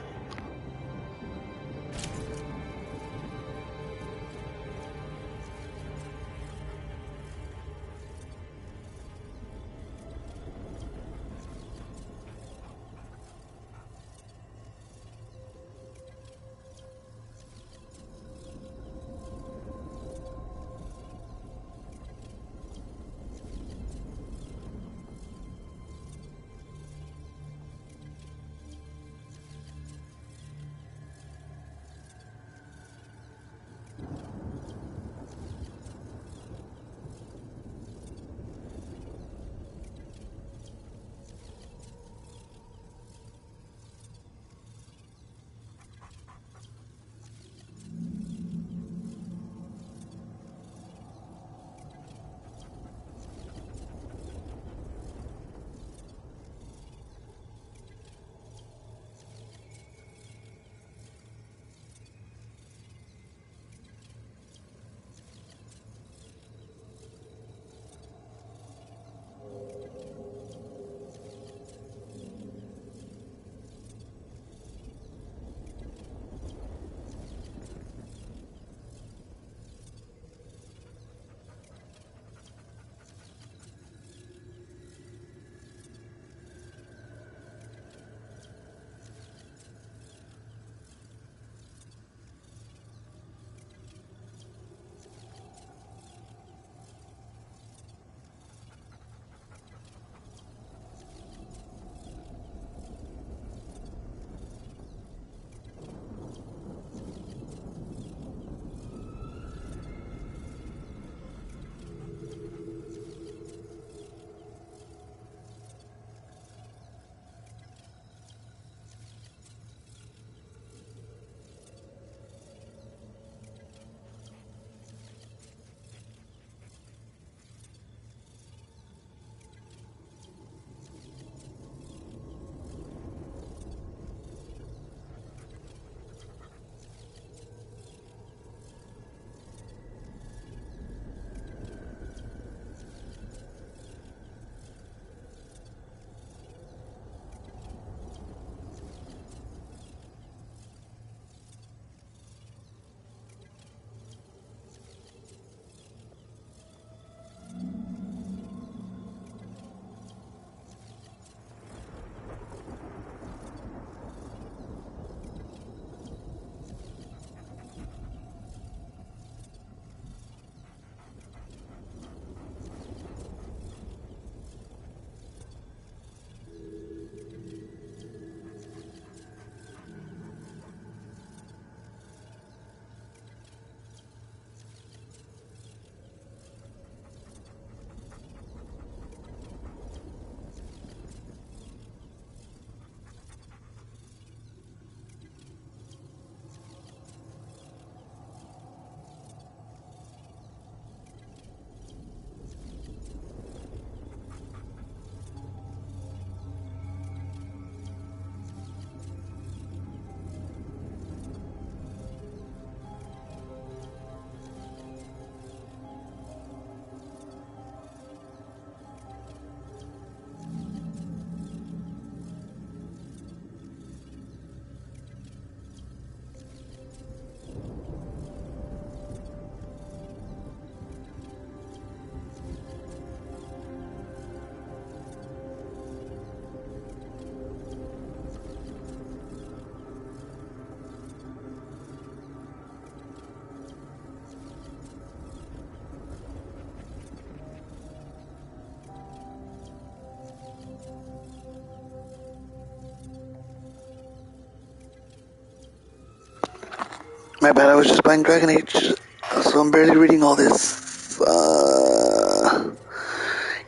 My bad, I was just buying Dragon Age, so I'm barely reading all this.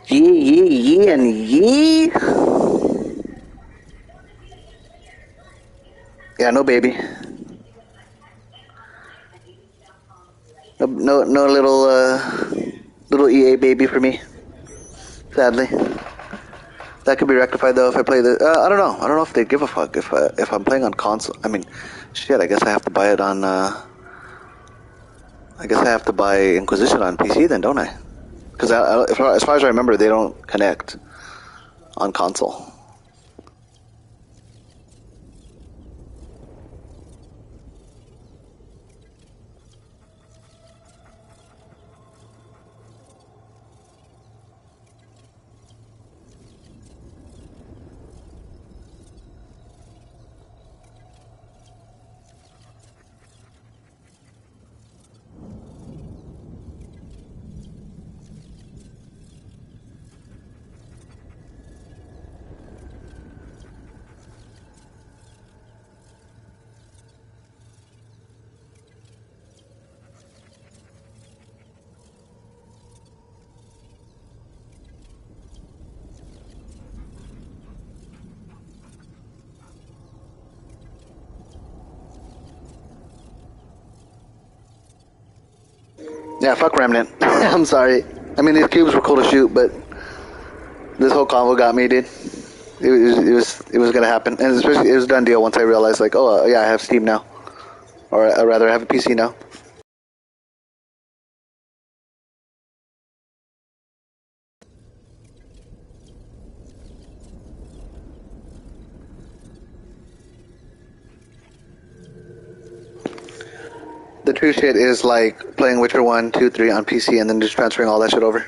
Yee, and yee. Yeah, no baby. No little EA baby for me. Sadly. That could be rectified though if I play the. I don't know. I don't know if they give a fuck if I'm playing on console. I mean, shit. I guess I have to buy it on. I guess I have to buy Inquisition on PC then, don't I? Because as far as I remember, they don't connect on console. Yeah, fuck Remnant. I'm sorry. I mean, these cubes were cool to shoot, but this whole convo got me, dude. It was gonna happen, and especially it was a done deal once I realized, like, oh yeah, I have Steam now, or rather, I have a PC now. The true shit is like playing Witcher 1, 2, 3 on PC and then just transferring all that shit over.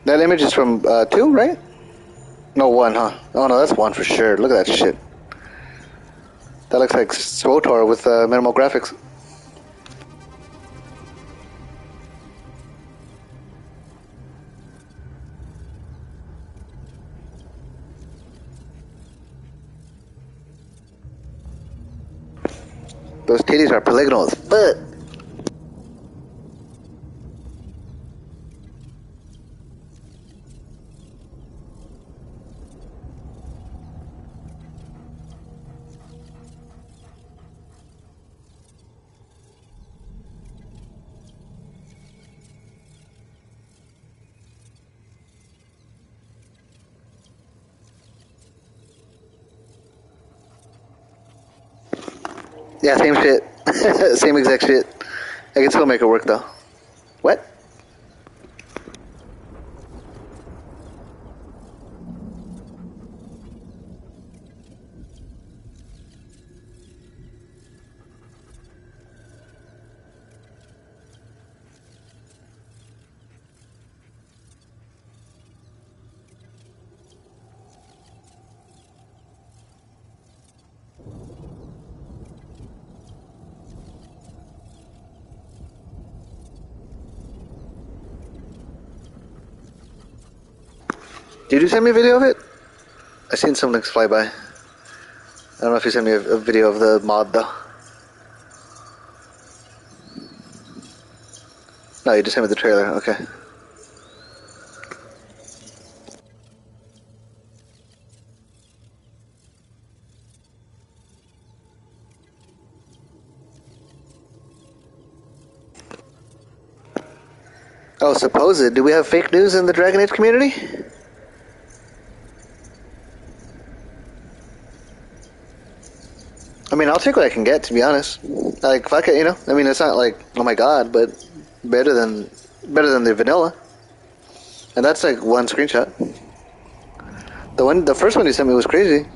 That image is from 2, right? No, 1, huh? Oh no, that's 1 for sure. Look at that shit. That looks like SWTOR with minimal graphics. Those titties are polygonal as fuck. Yeah, same shit. Same exact shit. I can still make it work though. What? Did you send me a video of it? I seen some links fly by. I don't know if you sent me a video of the mod though. No, you just sent me the trailer. Okay. Oh, supposed. Do we have fake news in the Dragon Age community? I mean, I'll take what I can get, to be honest. Like, fuck it, you know? I mean, it's not like, oh my god, but better than the vanilla. And that's like one screenshot. The first one you sent me was crazy.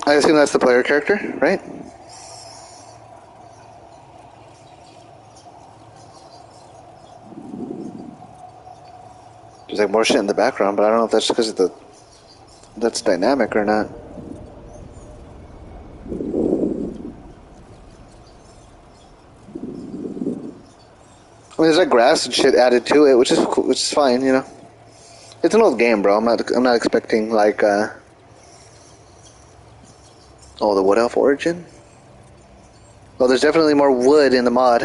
I assume that's the player character, right? There's like more shit in the background, but I don't know if that's because of that's dynamic or not. I mean, there's like grass and shit added to it, which is cool, which is fine, you know. It's an old game, bro. I'm not expecting like oh, the Wood Elf origin. Well, there's definitely more wood in the mod.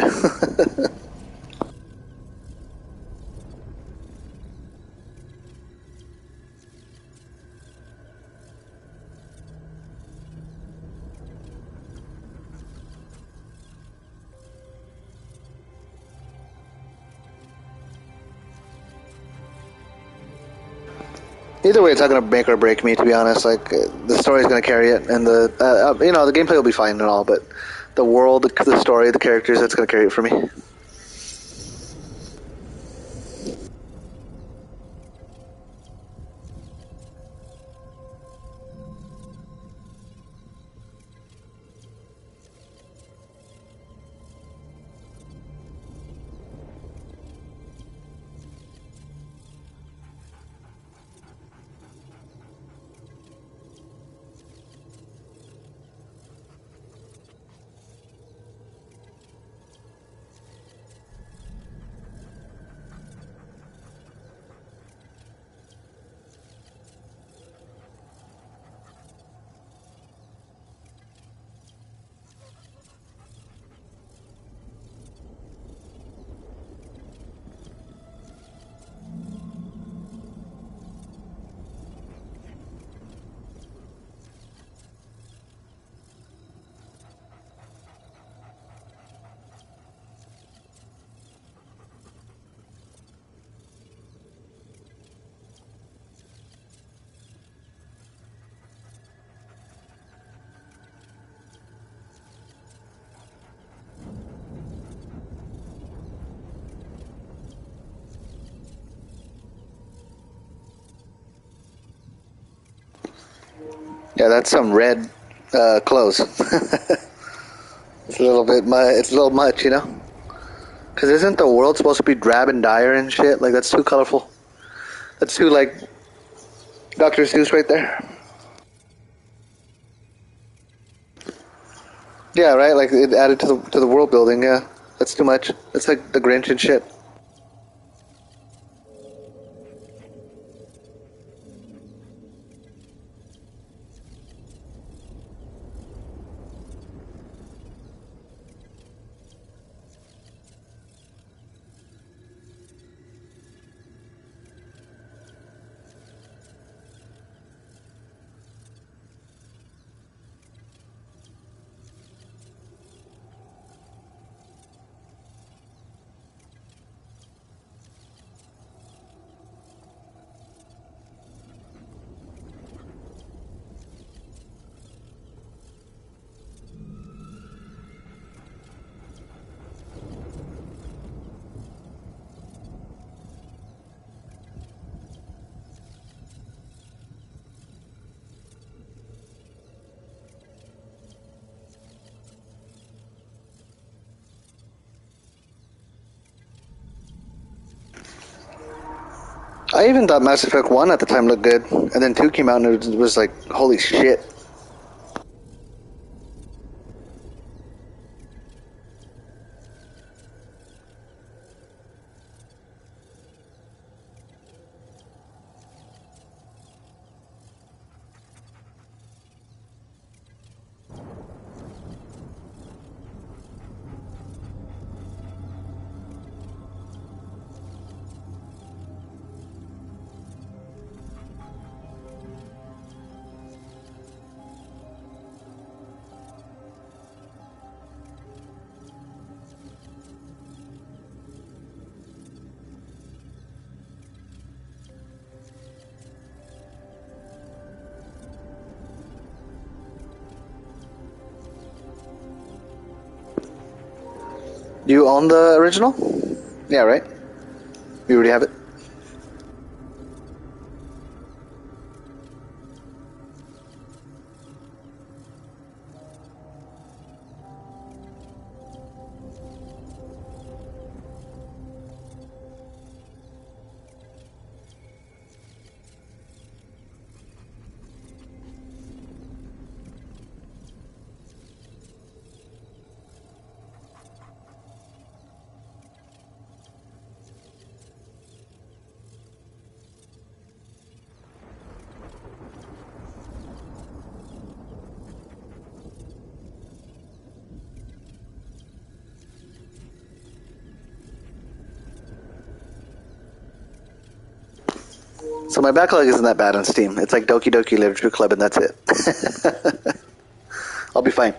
Either way, it's not gonna make or break me. To be honest, like the story's gonna carry it, and the you know, the gameplay will be fine and all, but the world, the story, the characters, that's gonna carry it for me. Yeah, that's some red clothes. It's a little bit it's a little much, you know. Because isn't the world supposed to be drab and dire and shit? Like that's too colorful. That's too like Dr. Seuss right there. Yeah, right. Like it added to the world building. Yeah, that's too much. That's like the Grinch and shit. I even thought Mass Effect 1 at the time looked good, and then 2 came out and it was like, holy shit. You own the original? Yeah, right? You already have it? So my backlog isn't that bad on Steam. It's like Doki Doki Literature Club and that's it. I'll be fine.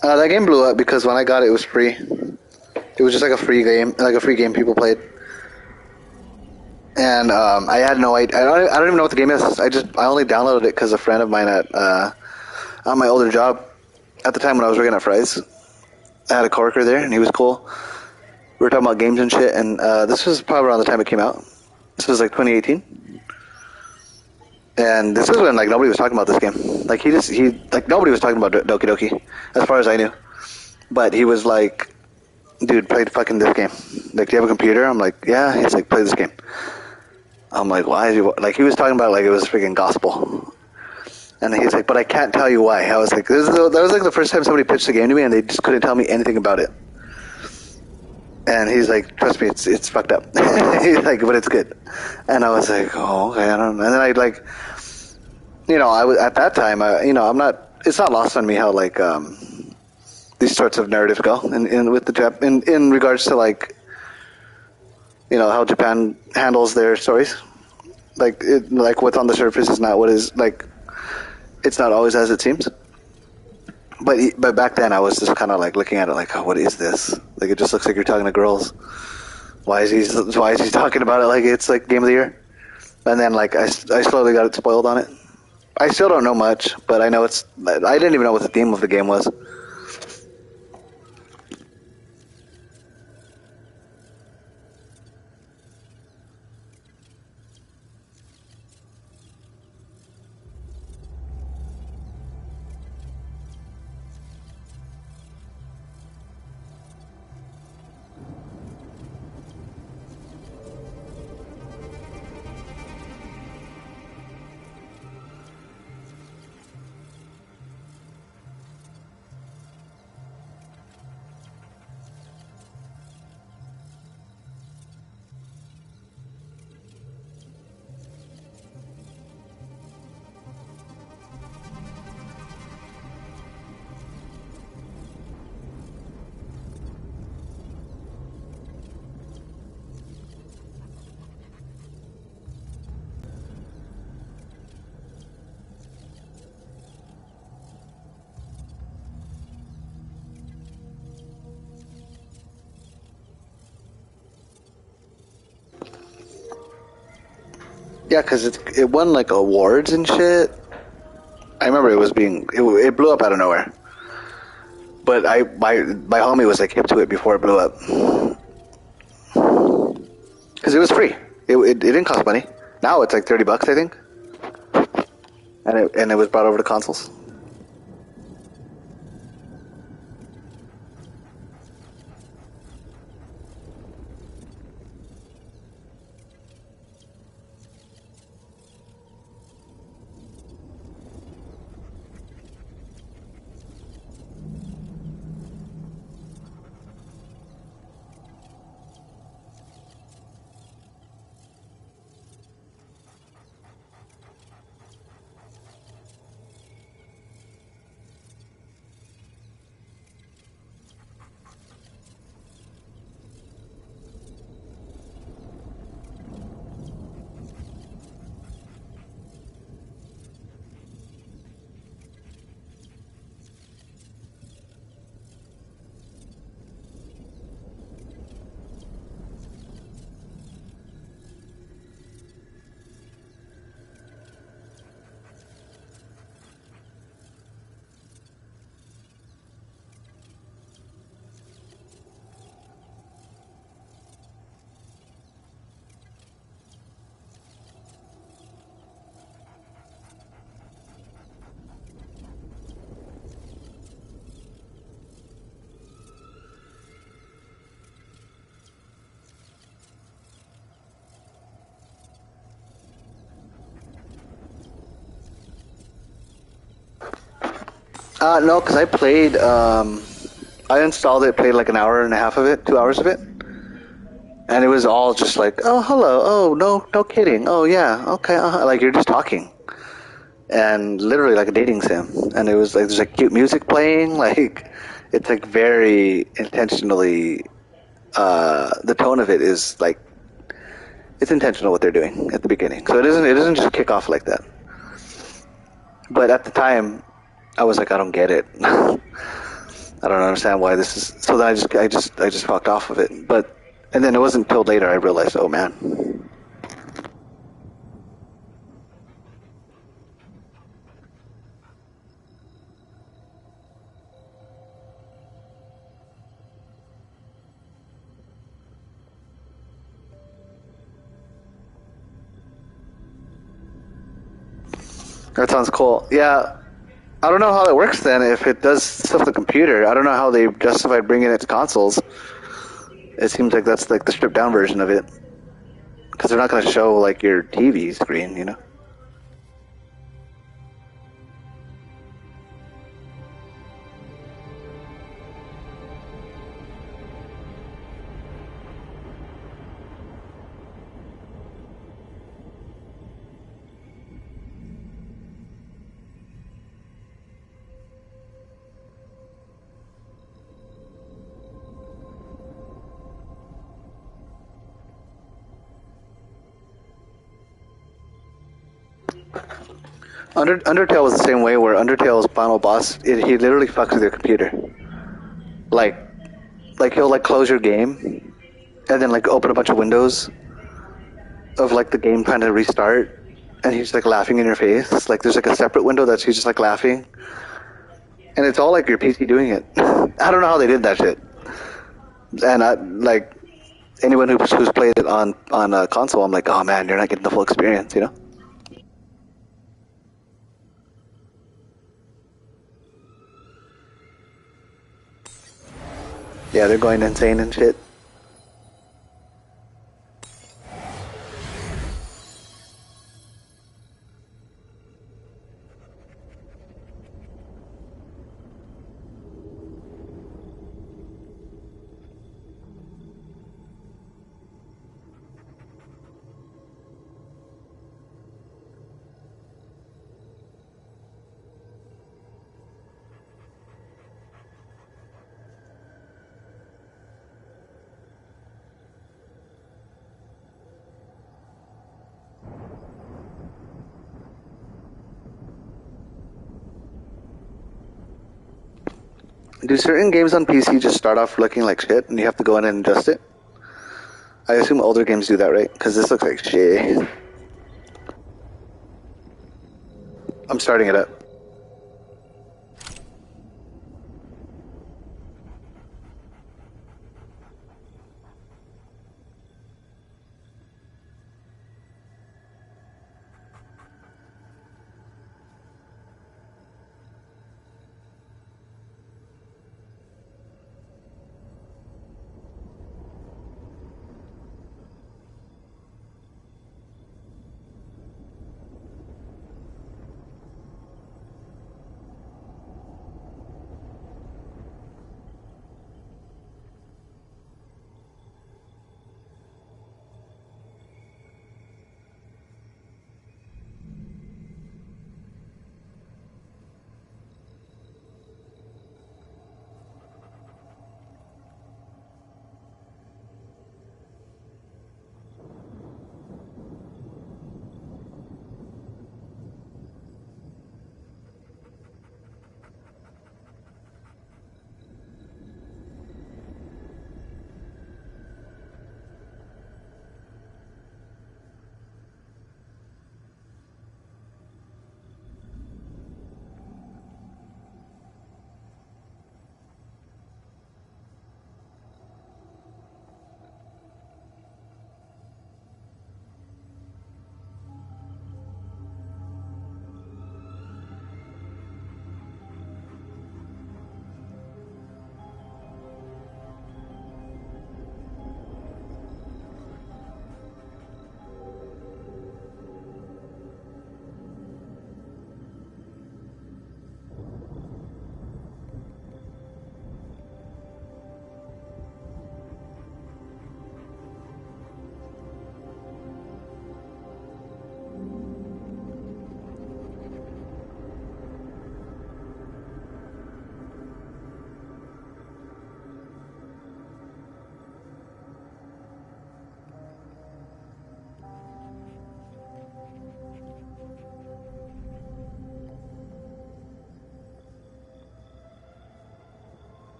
That game blew up because when I got it, it was free. It was just like a free game people played. And I had no idea. I don't even know what the game is. I only downloaded it because a friend of mine on my older job at the time when I was working at Fry's, I had a coworker there and he was cool. We were talking about games and shit, and this was probably around the time it came out. This was like 2018. And this is when like nobody was talking about this game. Like nobody was talking about Doki Doki, as far as I knew. But he was like, "Dude, play fucking this game. Like, do you have a computer?" I'm like, "Yeah." He's like, "Play this game." I'm like, "Why?" Is he like he was talking about like it was freaking gospel. And he's like, "But I can't tell you why." I was like, that was like the first time somebody pitched the game to me, and they just couldn't tell me anything about it. And he's like, "Trust me, it's fucked up." He's like, "But it's good." And I was like, "Oh, okay, I don't know." And then I like, I was at that time, I'm not. It's not lost on me how like these sorts of narratives go in regards to like, how Japan handles their stories. Like what's on the surface is not what is like. It's not always as it seems. But back then I was just kind of like looking at it like, oh, what is this? Like it just looks like you're talking to girls. Why is he talking about it like it's like game of the year? And then like I slowly got it spoiled on it. I still don't know much, but I know I didn't even know what the theme of the game was. Yeah, because it won like awards and shit. I remember it blew up out of nowhere. But my homie was like hip to it before it blew up because it was free. It didn't cost money. Now it's like $30, I think, and it was brought over to consoles. No, because I played. I installed it, played like an hour and a half of it, 2 hours of it, and it was all just like, oh, hello, oh, no, no kidding, oh yeah, okay, like you're just talking, and literally like a dating sim, and it was like there's like cute music playing, like it's like very intentionally. The tone of it is like it's intentional what they're doing at the beginning, so it doesn't just kick off like that. But at the time, I was like, I don't get it. I don't understand why this is. So then I just fucked off of it. But and then it wasn't until later I realized, oh man. That sounds cool. Yeah, I don't know how that works then. If it does stuff to the computer, I don't know how they justified bringing it to consoles. It seems like that's like the stripped down version of it, because they're not going to show like your TV screen, you know. Undertale was the same way, where Undertale's final boss, he literally fucks with your computer. Like, he'll like close your game, and then like open a bunch of windows of like the game trying to restart, and he's like laughing in your face. Like there's like a separate window that's he's just like laughing, and it's all like your PC doing it. I don't know how they did that shit. And I like anyone who's played it on a console, I'm like, oh man, you're not getting the full experience, you know? Yeah, they're going insane and shit. Do certain games on PC just start off looking like shit, and you have to go in and adjust it? I assume older games do that, right? Because this looks like shit. I'm starting it up.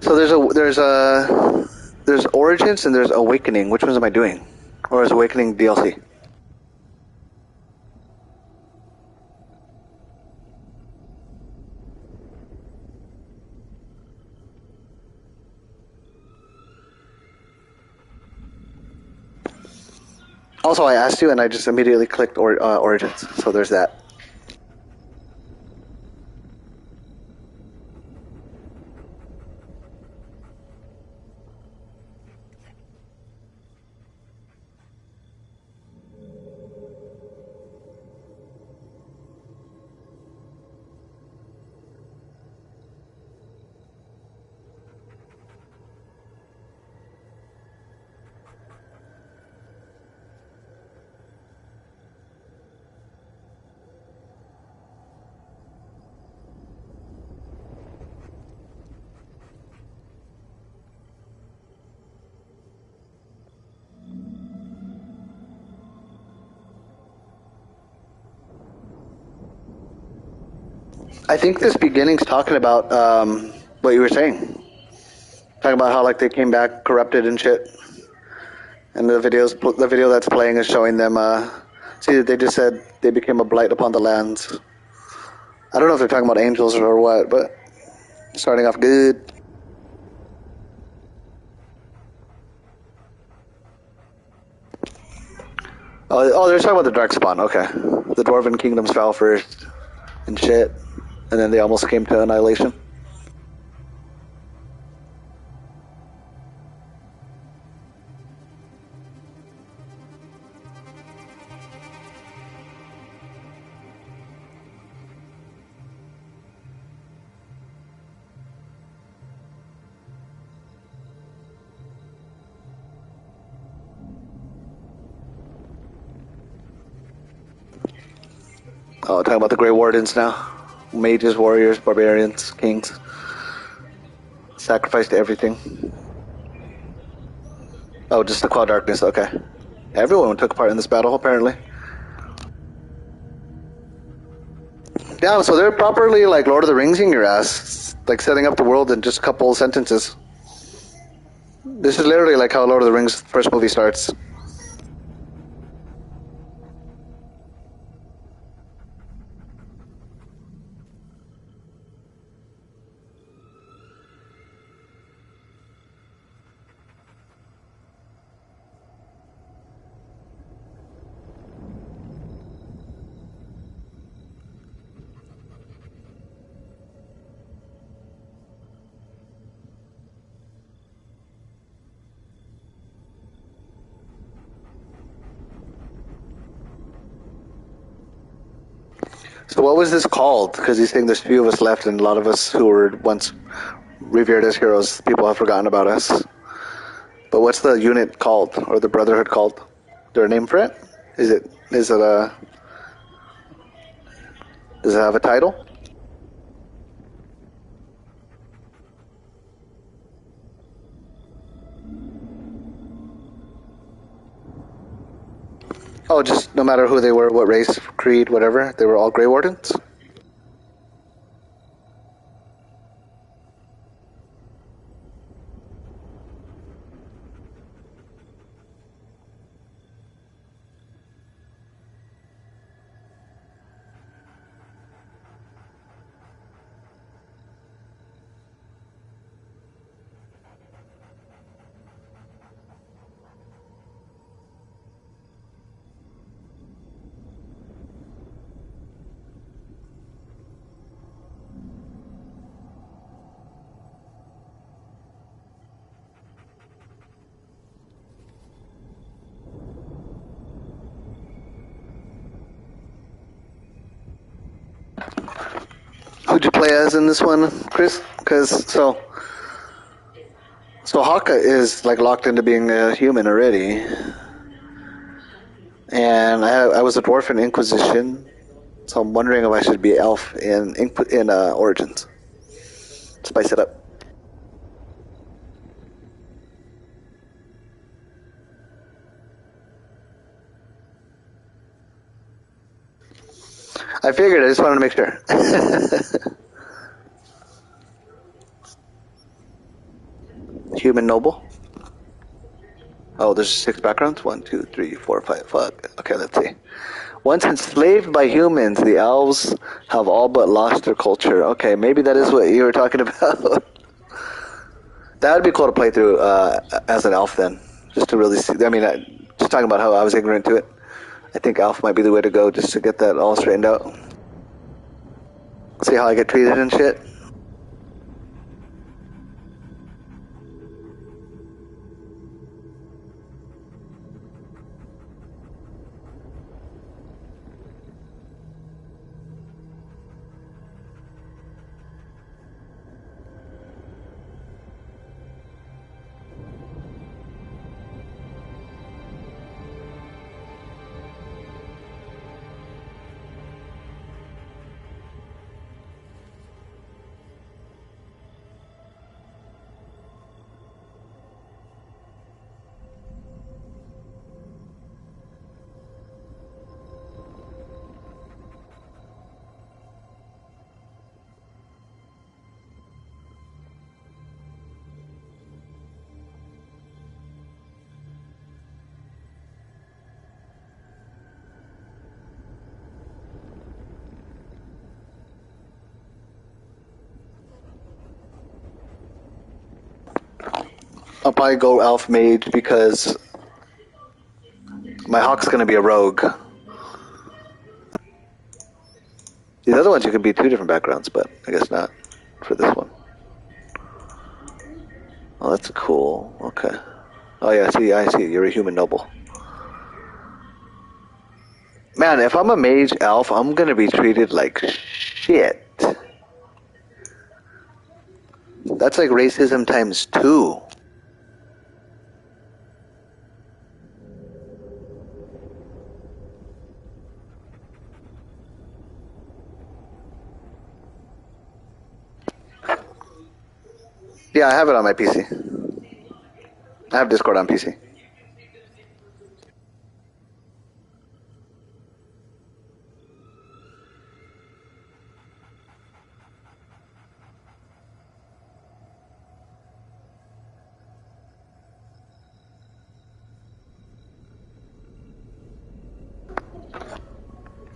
So there's Origins and there's Awakening. Which ones am I doing? Or is Awakening DLC? Also, I asked you, and I just immediately clicked Origins. So there's that. I think this beginning's talking about what you were saying. Talking about how like they came back corrupted and shit. And the video that's playing is showing them. See, they just said they became a blight upon the lands. I don't know if they're talking about angels or what, but starting off good. Oh, they're talking about the Darkspawn. Okay, the Dwarven kingdoms fell first and shit, and then they almost came to annihilation. Oh, talking about the Grey Wardens now. Mages, warriors, barbarians, kings. Sacrificed everything. Oh, just the Quad Darkness, okay. Everyone took part in this battle, apparently. Yeah, so they're properly like Lord of the Ringsing your ass. Like setting up the world in just a couple sentences. This is literally like how Lord of the Rings first movie starts. So what was this called? Because he's saying there's few of us left, and a lot of us who were once revered as heroes, people have forgotten about us. But what's the unit called, or the Brotherhood called? Is there a name for it? Does it have a title? Oh, just no matter who they were, what race, creed, whatever, they were all Grey Wardens? Who'd you play as in this one, Chris? Because so Haka is like locked into being a human already, and I was a dwarf in Inquisition, so I'm wondering if I should be elf in Origins. Spice it up. I figured. I just wanted to make sure. human noble. Oh, there's 6 backgrounds? 1, 2, 3, 4, 5. Fuck. Okay, let's see. Once enslaved by humans, the elves have all but lost their culture. Okay, maybe that is what you were talking about. That would be cool to play through as an elf then. Just to really see. I mean, just talking about how I was ignorant to it. I think elf might be the way to go just to get that all straightened out. See how I get treated and shit. I'll probably go elf mage because my hawk's gonna be a rogue. These other ones you can be 2 different backgrounds, but I guess not for this one. Oh, that's cool. Okay. Oh yeah, I see. You're a human noble. Man, if I'm a mage elf, I'm gonna be treated like shit. That's like racism times 2. Yeah, I have it on my PC. I have Discord on PC.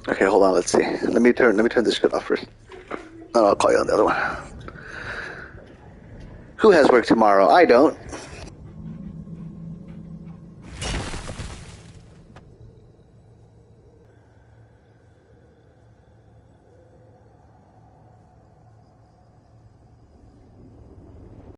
Okay, hold on. Let's see. Let me turn this shit off first. Oh, I'll call you on the other one. Who has work tomorrow? I don't.